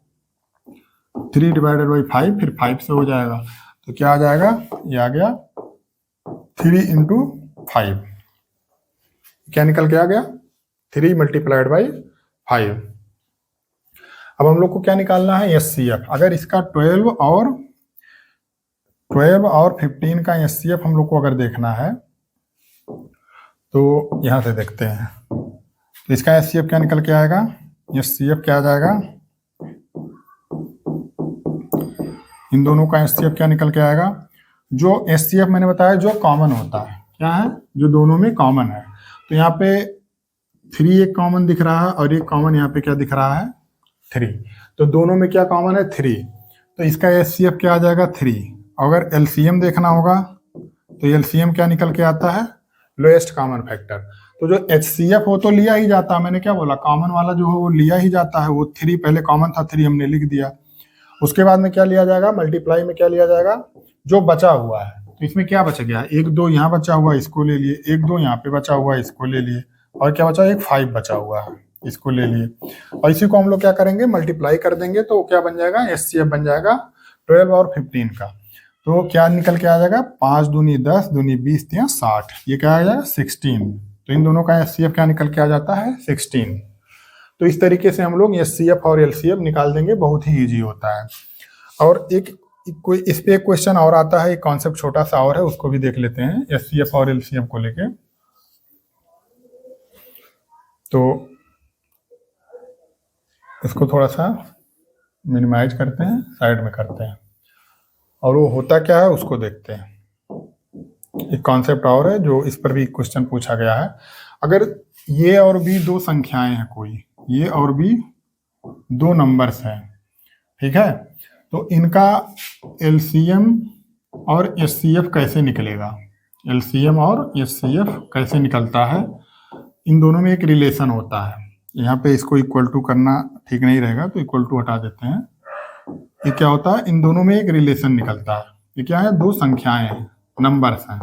A: 3 डिवाइडेड बाई 5, फिर 5 से हो जाएगा। तो क्या आ जाएगा, ये आ गया 3 इंटू 5, क्या निकल के आ गया 3 मल्टीप्लाइड बाई 5। अब हम लोग को क्या निकालना है, एचसीएफ। अगर इसका 12 और 15 का एचसीएफ हम लोग को अगर देखना है तो यहां से देखते हैं। तो इसका एचसीएफ क्या निकल के आएगा, एचसीएफ क्या आ जाएगा, इन दोनों का एचसीएफ क्या निकल के आएगा, जो एचसीएफ मैंने बताया जो कॉमन होता है, क्या है जो दोनों में कॉमन है। तो यहाँ पे 3 एक कॉमन दिख रहा है और एक कॉमन यहाँ पे क्या दिख रहा है 3, तो दोनों में क्या कॉमन है 3, तो इसका एचसीएफ क्या आ जाएगा 3। अगर एलसीएम देखना होगा तो एलसीएम क्या निकल के आता है, लोएस्ट कॉमन फैक्टर। तो जो एचसीएफ हो तो लिया ही जाता है, मैंने क्या बोला कॉमन वाला जो है वो लिया ही जाता है, वो 3 पहले कॉमन था 3 हमने लिख दिया। उसके बाद में क्या लिया जाएगा, मल्टीप्लाई में क्या लिया जाएगा, जो बचा हुआ है। तो इसमें क्या बच गया, 1 2 यहाँ बचा हुआ इसको ले लिए, 1 2 यहाँ पे बचा हुआ इसको ले लिए, और क्या बचा, एक 5 बचा हुआ है इसको ले लिए, और इसी को हम लोग क्या करेंगे मल्टीप्लाई कर देंगे तो क्या बन जाएगा, एचसीएफ बन जाएगा 12 और 15 का। तो क्या निकल के आ जाएगा, 5 दूनी 10, दूनी 20, 3 60, ये क्या आ जाएगा 16। तो इन दोनों का एचसीएफ क्या निकल के आ जाता है 16। तो इस तरीके से हम लोग एचसीएफ और एलसीएफ निकाल देंगे, बहुत ही इजी होता है। और कोई इस पे एक क्वेश्चन और आता है, एक कॉन्सेप्ट छोटा सा और है, उसको भी देख लेते हैं एचसीएफ और एलसीएफ को लेके। तो इसको थोड़ा सा मिनिमाइज करते हैं, साइड में करते हैं, और वो होता क्या है उसको देखते हैं। एक कॉन्सेप्ट और है जो इस पर भी क्वेश्चन पूछा गया है। अगर ये और भी 2 संख्याएं हैं, कोई ये और भी 2 नंबर्स हैं, ठीक है, तो इनका एलसीएम और एचसीएफ कैसे निकलेगा, एलसीएम और एचसीएफ कैसे निकलता है। इन दोनों में एक रिलेशन होता है, यहाँ पे इसको इक्वल टू करना ठीक नहीं रहेगा तो इक्वल टू हटा देते हैं। ये क्या होता है, इन दोनों में एक रिलेशन निकलता है। ये क्या है, 2 संख्याएं हैं, नंबर्स हैं।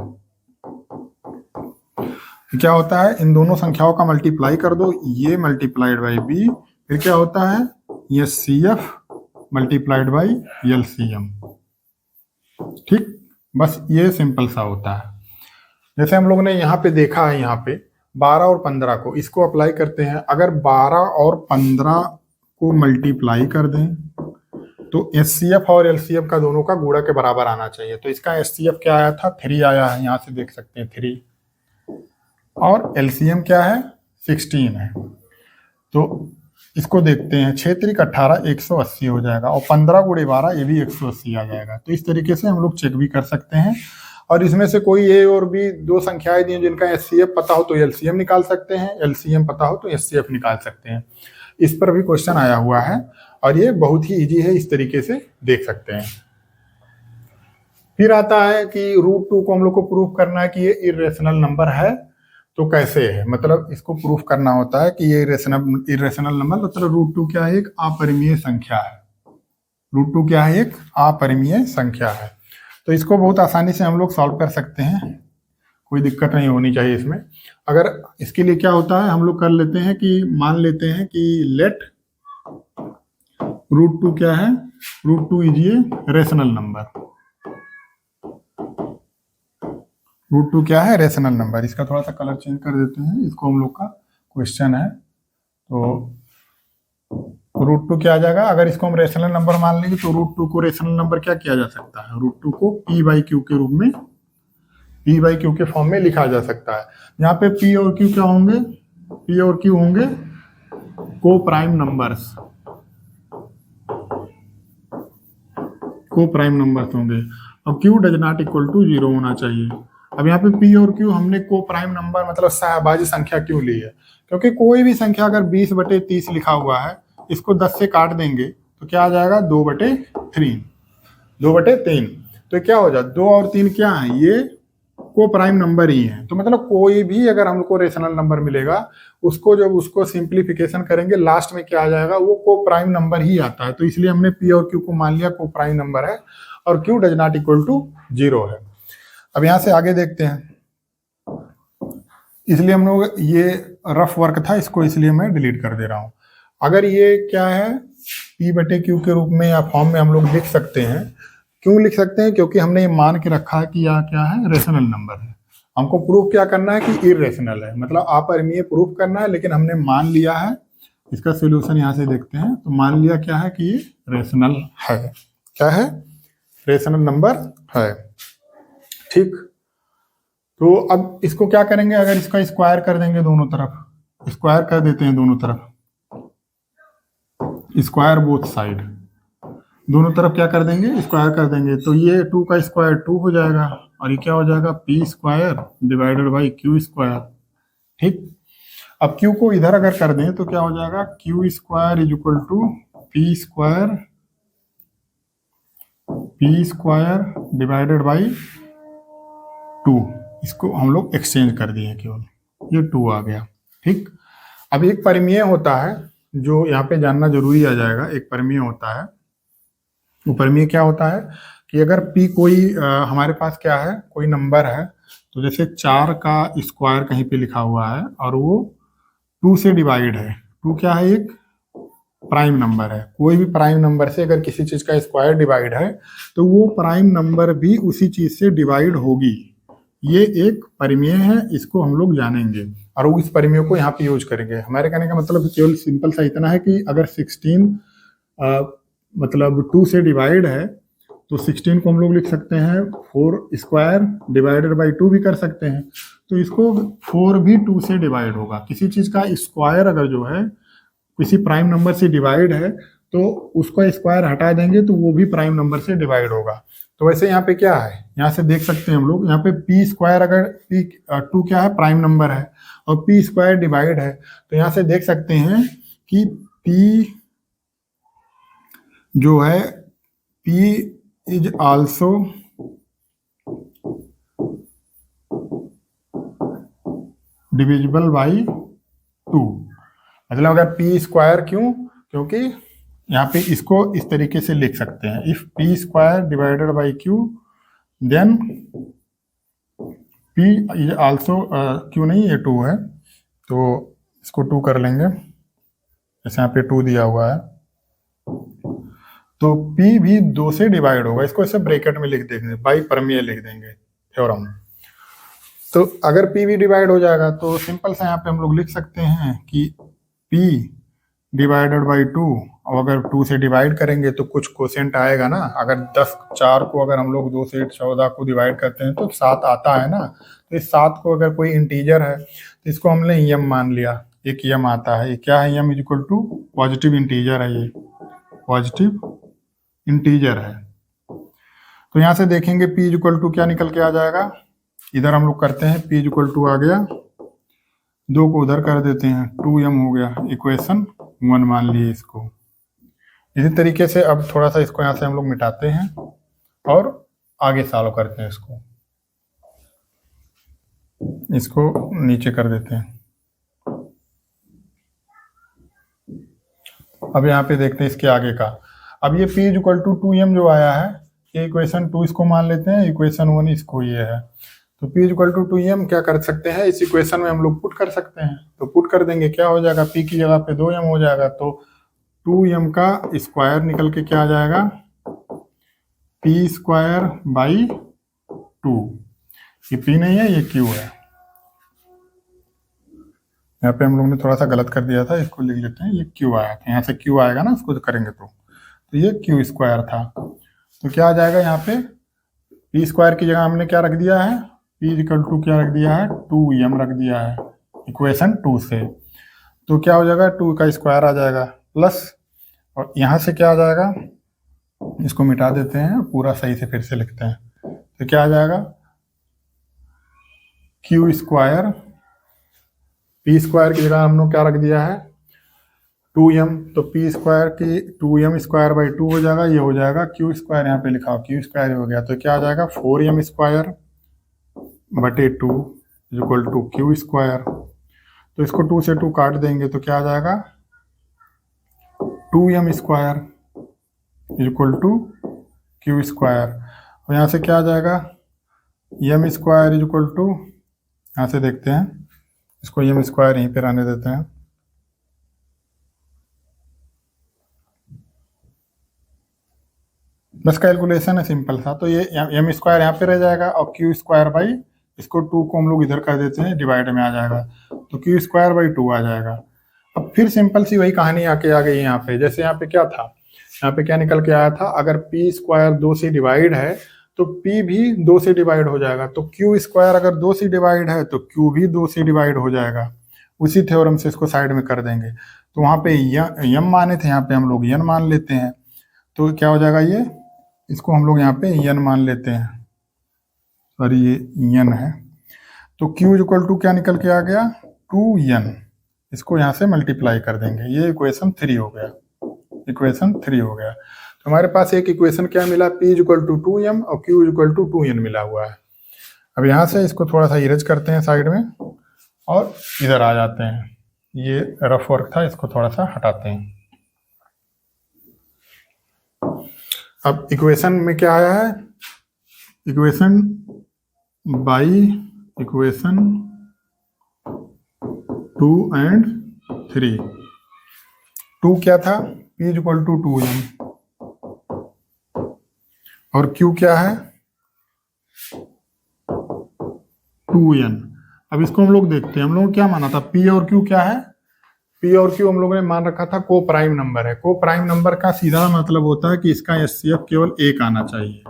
A: क्या होता है, इन दोनों संख्याओं का मल्टीप्लाई कर दो, ये मल्टीप्लाइड बाई बी, फिर क्या होता है ये CF मल्टीप्लाइड बाई LCM। ठीक, बस ये सिंपल सा होता है। जैसे हम लोग ने यहाँ पे देखा है, यहाँ पे 12 और 15 को, इसको अप्लाई करते हैं। अगर 12 और 15 को मल्टीप्लाई कर दें तो HCF और LCF का दोनों का गुणा के बराबर आना चाहिए। तो इसका HCF क्या आया था 3 आया है, यहाँ से देख सकते हैं 3, और LCM क्या है 16 है। तो इसको देखते हैं, 6 3 18 180 हो जाएगा, और 15 गुणे 12 ये भी 180 आ जाएगा। तो इस तरीके से हम लोग चेक भी कर सकते हैं। और इसमें से कोई ए और बी 2 संख्याएं दी जिनका HCF पता हो तो LCM निकाल सकते हैं, LCM पता हो तो HCF निकाल सकते हैं। इस पर भी क्वेश्चन आया हुआ है और ये बहुत ही इजी है, इस तरीके से देख सकते हैं। फिर आता है कि √2 को हम लोग को प्रूफ करना है कि ये इरेशनल नंबर है। तो कैसे है, मतलब इसको प्रूफ करना होता है कि ये इरेशनल नंबर, मतलब √2 क्या है, एक अपरिमेय संख्या है। √2 क्या है, एक अपरिमेय संख्या है। तो इसको बहुत आसानी से हम लोग सॉल्व कर सकते हैं, कोई दिक्कत नहीं होनी चाहिए इसमें। अगर इसके लिए क्या होता है, हम लोग कर लेते हैं कि मान लेते हैं कि लेट √2 क्या है, √2 इज ए रेशनल नंबर। √2 क्या है, रेशनल नंबर। इसका थोड़ा सा कलर चेंज कर देते हैं, इसको हम लोग का क्वेश्चन है। तो √2 क्या आ जाएगा, अगर इसको हम रेशनल नंबर मान लेंगे तो √2 को रेशनल नंबर क्या किया जा सकता है, √2 को p/q के रूप में, p/q के फॉर्म में लिखा जा सकता है। यहाँ पे p और q क्या होंगे, p और q होंगे coprime numbers, coprime numbers होंगे। अब q does not equal to 0 होना चाहिए। अब यहाँ पे p और q हमने को प्राइम नंबर मतलब सहभाज्य संख्या क्यों ली है, क्योंकि कोई भी संख्या अगर 20/30 लिखा हुआ है, इसको 10 से काट देंगे तो क्या आ जाएगा 2/3, 2/3। तो क्या हो जाए, 2 और 3 क्या है, ये को प्राइम नंबर ही है। तो मतलब कोई भी अगर हमको रेशनल नंबर मिलेगा, उसको जब उसको सिंप्लीफिकेशन करेंगे लास्ट में क्या आ जाएगा, वो को प्राइम नंबर ही आता है। तो इसलिए हमने पी और क्यू को मान लिया को प्राइम नंबर है और q does not equal to 0 है। अब यहां से आगे देखते हैं, इसलिए हम लोग ये रफ वर्क था, इसको इसलिए मैं डिलीट कर दे रहा हूं। अगर ये क्या है, पी बटे क्यू के रूप में या फॉर्म में हम लोग लिख सकते हैं। क्यों लिख सकते हैं, क्योंकि हमने ये मान के रखा है कि यह क्या है, रेशनल नंबर है। हमको प्रूफ क्या करना है कि इर्रेशनल है, मतलब अपरिमेय प्रूफ करना है, लेकिन हमने मान लिया है। इसका सोल्यूशन यहां से देखते हैं, तो मान लिया क्या है कि ये रेशनल है। क्या है, रेशनल नंबर है। ठीक, तो अब इसको क्या करेंगे, अगर इसका स्क्वायर कर देंगे दोनों तरफ, स्क्वायर कर देते हैं दोनों तरफ, स्क्वायर बोथ साइड, दोनों तरफ क्या कर देंगे, स्क्वायर कर देंगे। तो ये 2 का स्क्वायर 2 हो जाएगा और ये क्या हो जाएगा, P square divided by Q square. ठीक, अब क्यू को इधर अगर कर दें तो क्या हो जाएगा, q square is equal to p square divided by 2। इसको हम लोग एक्सचेंज कर दिए केवल, ये 2 आ गया। ठीक, अब एक परिमेय होता है जो यहाँ पे जानना जरूरी आ जाएगा। एक परिमेय होता है, वो परिमेय क्या होता है कि अगर p कोई हमारे पास क्या है, कोई नंबर है, तो जैसे 4 का स्क्वायर कहीं पे लिखा हुआ है और वो 2 से डिवाइड है। 2 क्या है, एक प्राइम नंबर है। कोई भी प्राइम नंबर से अगर किसी चीज का स्क्वायर डिवाइड है तो वो प्राइम नंबर भी उसी चीज से डिवाइड होगी। ये एक परिमेय है, इसको हम लोग जानेंगे और उस परिमेय को यहाँ पे यूज करेंगे। हमारे कहने का मतलब केवल सिंपल सा इतना है कि अगर 16 मतलब 2 से डिवाइड है तो 16 को हम लोग लिख सकते हैं 4 स्क्वायर डिवाइडेड बाई 2 भी कर सकते हैं। तो इसको 4 भी 2 से डिवाइड होगा। किसी चीज का स्क्वायर अगर जो है किसी प्राइम नंबर से डिवाइड है तो उसका स्क्वायर हटा देंगे तो वो भी प्राइम नंबर से डिवाइड होगा। तो वैसे यहाँ पे क्या है, यहाँ से देख सकते हैं हम लोग, यहाँ पे पी स्क्वायर अगर पी 2 क्या है, प्राइम नंबर है और पी स्क्वायर डिवाइड है, तो यहाँ से देख सकते हैं कि पी जो है, P is also divisible by 2। मतलब अगर P स्क्वायर, क्यों, क्योंकि यहाँ पे इसको इस तरीके से लिख सकते हैं, if P square divided by Q then P is also, Q नहीं ये 2 है तो इसको 2 कर लेंगे, जैसे यहाँ पे 2 दिया हुआ है। तो P भी 2 से डिवाइड होगा, इसको ऐसे ब्रैकेट में लिख देंगे, बाई प्रमेय लिख देंगे, थ्योरम। तो अगर P भी डिवाइड हो जाएगा तो सिंपल सा यहाँ पे हम लोग लिख सकते हैं कि P डिवाइडेड बाई 2, और अगर 2 से डिवाइड करेंगे तो कुछ कोसेंट आएगा ना। अगर 4 को अगर हम लोग 2 से 14 को डिवाइड करते हैं तो 7 आता है ना। तो इस 7 को अगर कोई इंटीजर है तो इसको हमने यम मान लिया, एक यम आता है। ये क्या है, M is equal to positive integer है, ये पॉजिटिव इंटीजर है। तो यहां से देखेंगे P इज इक्वल टू क्या निकल के आ जाएगा, इधर हम लोग करते हैं, P इज इक्वल टू आ गया, 2 को उधर कर देते हैं, 2m हो गया, इक्वेशन 1 मान लिए इसको। इसी तरीके से अब थोड़ा सा इसको यहाँ से हम लोग मिटाते हैं और आगे सॉल्व करते हैं। इसको नीचे कर देते हैं। अब यहाँ पे देखते हैं इसके आगे का। अब ये P is equal to 2m जो आया है, ये इक्वेशन 2 इसको मान लेते हैं, इक्वेशन 1 इसको ये है। तो P is equal to 2m क्या कर सकते हैं, इस इक्वेशन में हम लोग पुट कर सकते हैं। तो पुट कर देंगे, क्या हो जाएगा, P की जगह पे 2m हो जाएगा, तो 2m का स्क्वायर निकल के क्या आ जाएगा, P स्क्वायर बाई 2। ये P नहीं है, ये Q है। यहाँ पे हम लोग ने थोड़ा सा गलत कर दिया था, इसको लिख लेते हैं, ये Q आया था। यहाँ से Q आएगा ना, उसको करेंगे तो ये Q स्क्वायर था। तो क्या आ जाएगा, यहाँ पे P स्क्वायर की जगह हमने क्या रख दिया है, P इक्वल टू क्या रख दिया है, 2m रख दिया है इक्वेशन 2 से। तो क्या हो जाएगा, 2 का स्क्वायर आ जाएगा प्लस, और यहाँ से क्या आ जाएगा, इसको मिटा देते हैं, पूरा सही से फिर से लिखते हैं। तो क्या आ जाएगा, Q स्क्वायर, P स्क्वायर की जगह हम लोग क्या रख दिया है, 2m, तो पी स्क्वायर की 2m² 2 हो जाएगा, ये हो जाएगा क्यू स्क्वायर, यहाँ पे लिखा हो क्यू स्क्वायर हो गया, तो क्या आ जाएगा 4m²/2 equal to Q square. तो इसको 2 से 2 काट देंगे तो क्या आ जाएगा 2m² equal to Q square. और यहाँ से क्या आ जाएगा m² इक्वल टू, यहाँ से देखते हैं, इसको m² यहीं पे रहने देते हैं, बस कैलकुलेशन है सिंपल सा। तो ये m² यहाँ पे रह जाएगा और q² इसको 2 को हम लोग इधर कर देते हैं, डिवाइड में आ जाएगा, तो q²/2 आ जाएगा। अब फिर सिंपल सी वही कहानी आके आ गई यहाँ पे। जैसे यहाँ पे क्या था, यहाँ पे क्या निकल के आया था, अगर p² 2 से डिवाइड है तो p भी 2 से डिवाइड हो जाएगा, तो q² अगर 2 से डिवाइड है तो q भी 2 से डिवाइड हो जाएगा। उसी थ्योरम से इसको साइड में कर देंगे। तो वहाँ पे m माने थे, यहाँ पे हम लोग n मान लेते हैं, तो क्या हो जाएगा, ये इसको हम लोग यहाँ पे n मान लेते हैं, सॉरी ये n है, तो q इक्वल टू क्या निकल के आ गया 2n, इसको यहाँ से मल्टीप्लाई कर देंगे, ये इक्वेशन 3 हो गया, इक्वेशन 3 हो गया। तो हमारे पास एक इक्वेशन क्या मिला, p इक्वल टू 2m और q इक्वल टू 2n मिला हुआ है। अब यहाँ से इसको थोड़ा सा इरेज करते हैं साइड में और इधर आ जाते हैं, ये रफ वर्क था, इसको थोड़ा सा हटाते हैं। अब इक्वेशन में क्या आया है, इक्वेशन बाई इक्वेशन 2 and 3। 2 क्या था, p इक्वल टू 2m और q क्या है 2n। अब इसको हम लोग देखते हैं, हम लोग क्या माना था, p और q क्या है, p और q हम लोगों ने मान रखा था को प्राइम नंबर है। को प्राइम नंबर का सीधा मतलब होता है कि इसका एचसीएफ केवल 1 आना चाहिए,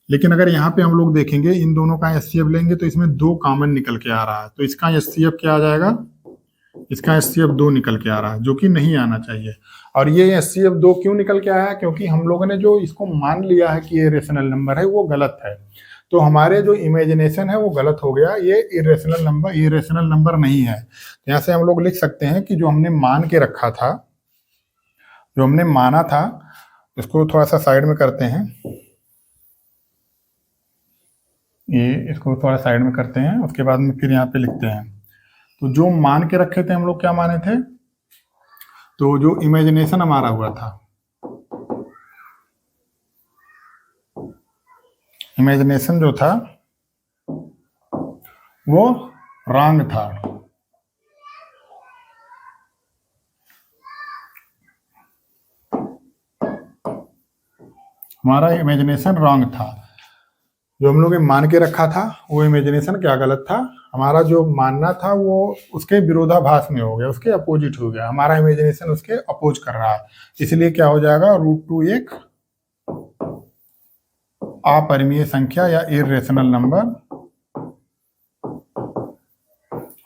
A: लेकिन अगर यहाँ पे हम लोग देखेंगे इन दोनों का एचसीएफ लेंगे तो इसमें 2 कॉमन निकल के आ रहा है, तो इसका एचसीएफ क्या आ जाएगा, इसका एचसीएफ 2 निकल के आ रहा है, जो कि नहीं आना चाहिए। और ये एचसीएफ 2 क्यों निकल के आया, क्योंकि हम लोगों ने जो इसको मान लिया है कि ये रेशनल नंबर है वो गलत है, तो हमारे जो इमेजिनेशन है वो गलत हो गया, ये इरेशनल नंबर नहीं है। तो यहाँ से हम लोग लिख सकते हैं कि जो हमने मान के रखा था, जो हमने माना था, इसको थोड़ा सा साइड में करते हैं, ये इसको थोड़ा साइड में करते हैं, उसके बाद में फिर यहाँ पे लिखते हैं। तो जो मान के रखे थे हम लोग, क्या माने थे, तो जो इमेजिनेशन हमारा हुआ था, इमेजिनेशन जो था वो रॉन्ग था। हमारा इमेजिनेशन रॉन्ग था, जो हम लोग ने मान के रखा था वो इमेजिनेशन क्या गलत था, हमारा जो मानना था वो उसके विरोधाभास में हो गया, उसके अपोजिट हो गया, हमारा इमेजिनेशन उसके अपोज कर रहा है। इसलिए क्या हो जाएगा, √2 एक अपरिमेय संख्या या इरेशनल नंबर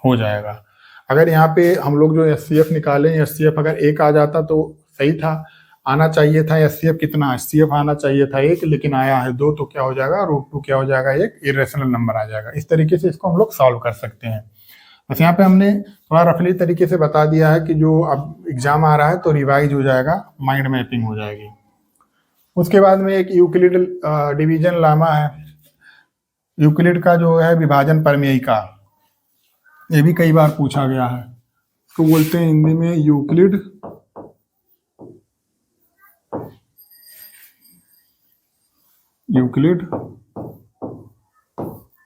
A: हो जाएगा। अगर यहाँ पे हम लोग जो एचसीएफ निकालें, एचसीएफ अगर 1 आ जाता तो सही था, आना चाहिए था एचसीएफ कितना, एचसीएफ आना चाहिए था 1, लेकिन आया है 2, तो क्या हो जाएगा √2 क्या हो जाएगा, एक इरेशनल नंबर आ जाएगा। इस तरीके से इसको हम लोग सॉल्व कर सकते हैं। बस यहाँ पे हमने थोड़ा रफली तरीके से बता दिया है कि जो अब एग्जाम आ रहा है तो रिवाइज हो जाएगा, माइंड मैपिंग हो जाएगी। उसके बाद में एक यूक्लिड डिवीजन लामा है, यूक्लिड का जो है विभाजन प्रमेय का, ये भी कई बार पूछा गया है, इसको बोलते हैं हिंदी में यूक्लिड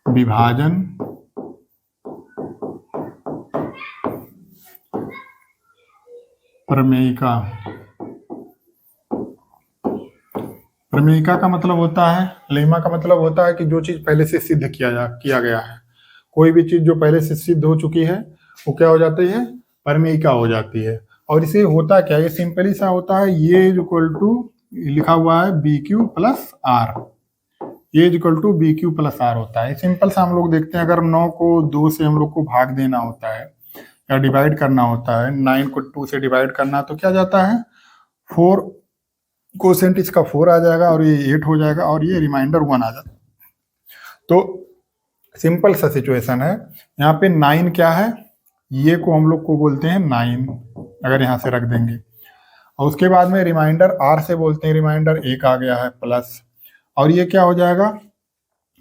A: विभाजन प्रमेयिका। प्रमेयिका का मतलब होता है, लेमा का मतलब होता है कि जो चीज पहले से सिद्ध किया गया है, कोई भी चीज जो पहले से सिद्ध हो चुकी है वो क्या हो जाती है, प्रमेयिका हो जाती है। और इसे होता क्या, ये सिंपली सा होता है, ये इक्वल टू लिखा हुआ है BQ प्लस R, ये equal to BQ plus R होता है। सिंपल सा हम लोग देखते हैं, अगर 9 को 2 से हम लोग को भाग देना होता है या डिवाइड करना होता है, 9 को 2 से डिवाइड करना, तो क्या जाता है 4 कोसेंट इसका 4 आ जाएगा और ये 8 हो जाएगा और ये रिमाइंडर 1 आ जाता है। तो सिंपल सा सिचुएशन है। यहाँ पे 9 क्या है, ये को हम लोग को बोलते हैं 9, अगर यहाँ से रख देंगे। और उसके बाद में रिमाइंडर आर से बोलते हैं, रिमाइंडर 1 आ गया है प्लस, और ये क्या हो जाएगा,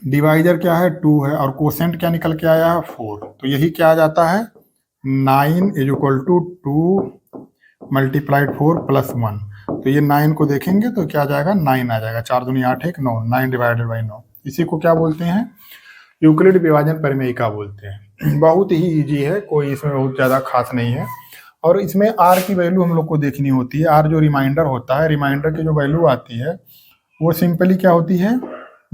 A: डिवाइजर क्या है 2 है, और कोसेंट क्या निकल के आया है 4। तो यही क्या आ जाता है 9 is equal to 2 multiplied 4 plus 1। तो ये 9 को देखेंगे तो क्या आ जाएगा 9 आ जाएगा, 4 दूनी 8 1 9, 9 डिवाइडेड बाई 9। इसी को क्या बोलते हैं यूक्लिड विभाजन परिमेयिका बोलते हैं। बहुत ही इजी है, कोई इसमें बहुत ज़्यादा खास नहीं है। और इसमें आर की वैल्यू हम लोग को देखनी होती है। आर जो रिमाइंडर होता है, रिमाइंडर की जो वैल्यू आती है वो सिंपली क्या होती है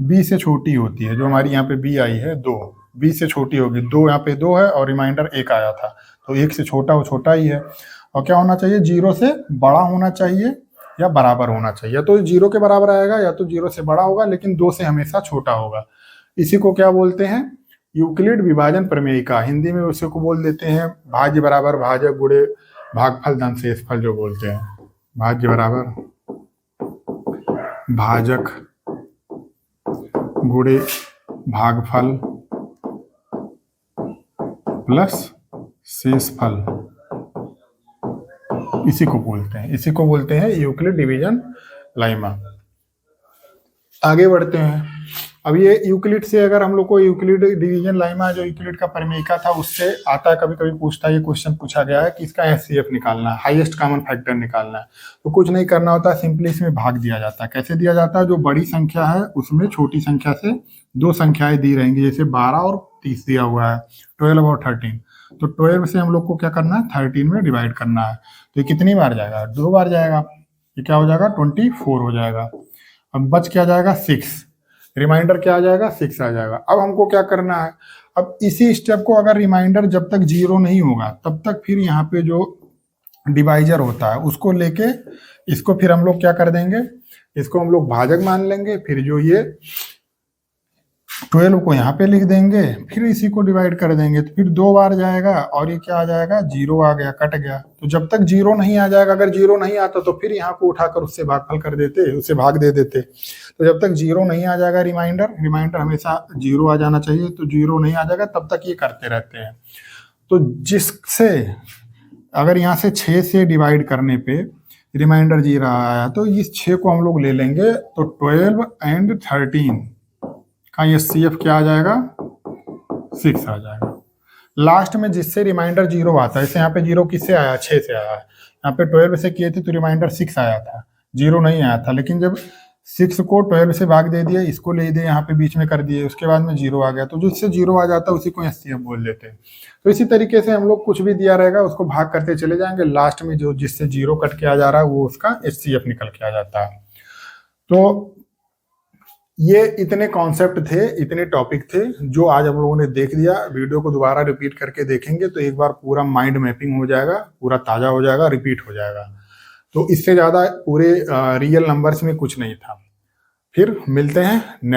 A: बी से छोटी होती है। जो हमारी यहाँ पे बी आई है 2, बी से छोटी होगी 2, यहाँ पे 2 है और रिमाइंडर 1 आया था, तो 1 से छोटा वो छोटा ही है। और क्या होना चाहिए 0 से बड़ा होना चाहिए या बराबर होना चाहिए। तो 0 के बराबर आएगा या तो 0 से बड़ा होगा, लेकिन 2 से हमेशा छोटा होगा। इसी को क्या बोलते हैं यूक्लिड विभाजन प्रमेयिका। हिंदी में उसी को बोल देते हैं भाज्य बराबर भाजक गुणे भागफल धन शेषफल, जो बोलते हैं भाज्य बराबर भाजक गुणे भागफल प्लस शेषफल, इसी को बोलते हैं यूक्लिड डिवीजन लाइमा। आगे बढ़ते हैं। अब ये यूक्लिड से अगर हम लोग को यूक्लिड डिवीजन लाइमा जो यूक्लिड का परिमेयिका था उससे आता है, कभी कभी पूछता है, ये क्वेश्चन पूछा गया है कि इसका एचसीएफ निकालना है, हाईएस्ट कॉमन फैक्टर निकालना है। तो कुछ नहीं करना होता, सिंपली इसमें भाग दिया जाता है। कैसे दिया जाता है, जो बड़ी संख्या है उसमें छोटी संख्या से 2 संख्याएं दी रहेंगी, जैसे 12 और 30 दिया हुआ है, 12 और 13। तो 12 से हम लोग को क्या करना है 13 में डिवाइड करना है। तो ये कितनी बार जाएगा 2 बार जाएगा, ये क्या हो जाएगा 24 हो जाएगा। अब बच क्या जाएगा 6, रिमाइंडर क्या आ जाएगा 6 आ जाएगा। अब हमको क्या करना है, अब इसी स्टेप को अगर रिमाइंडर जब तक 0 नहीं होगा तब तक फिर यहाँ पे जो डिवाइजर होता है उसको लेके इसको फिर हम लोग क्या कर देंगे, इसको हम लोग भाजक मान लेंगे। फिर जो ये 12 को यहाँ पे लिख देंगे, फिर इसी को डिवाइड कर देंगे, तो फिर 2 बार जाएगा और ये क्या आ जाएगा 0 आ गया, कट गया। तो जब तक 0 नहीं आ जाएगा, अगर 0 नहीं आता तो फिर यहाँ को उठाकर उससे भागफल कर देते, उससे भाग दे देते। तो जब तक 0 नहीं आ जाएगा रिमाइंडर हमेशा 0 आ जाना चाहिए, तो 0 नहीं आ जाएगा तब तक ये करते रहते हैं। तो जिससे अगर यहाँ से 6 से डिवाइड करने पे रिमाइंडर 0 आया तो इस 6 को हम लोग ले लेंगे, तो 12 एंड 13 का ये CF क्या आ जाएगा 6 आ जाएगा। लास्ट में जिससे रिमाइंडर 0 आता है, जैसे यहाँ पे 0 किससे आया 6 से आया है, यहाँ पे 12 से किए थे तो रिमाइंडर 6 आया था, 0 नहीं आया था। लेकिन जब 6 को 12 से भाग दे दिया, इसको ले दिए यहाँ पे बीच में कर दिए, उसके बाद में 0 आ गया, तो जिससे 0 आ जाता है उसी को SCF बोल देते हैं। तो इसी तरीके से हम लोग कुछ भी दिया रहेगा उसको भाग करते चले जाएंगे, लास्ट में जो जिससे 0 कट के आ जा रहा है वो उसका HCF निकल के आ जाता है। तो ये इतने कॉन्सेप्ट थे, इतने टॉपिक थे जो आज हम लोगों ने देख लिया। वीडियो को दोबारा रिपीट करके देखेंगे तो एक बार पूरा माइंड मैपिंग हो जाएगा, पूरा ताज़ा हो जाएगा, रिपीट हो जाएगा। तो इससे ज़्यादा पूरे रियल नंबर्स में कुछ नहीं था। फिर मिलते हैं।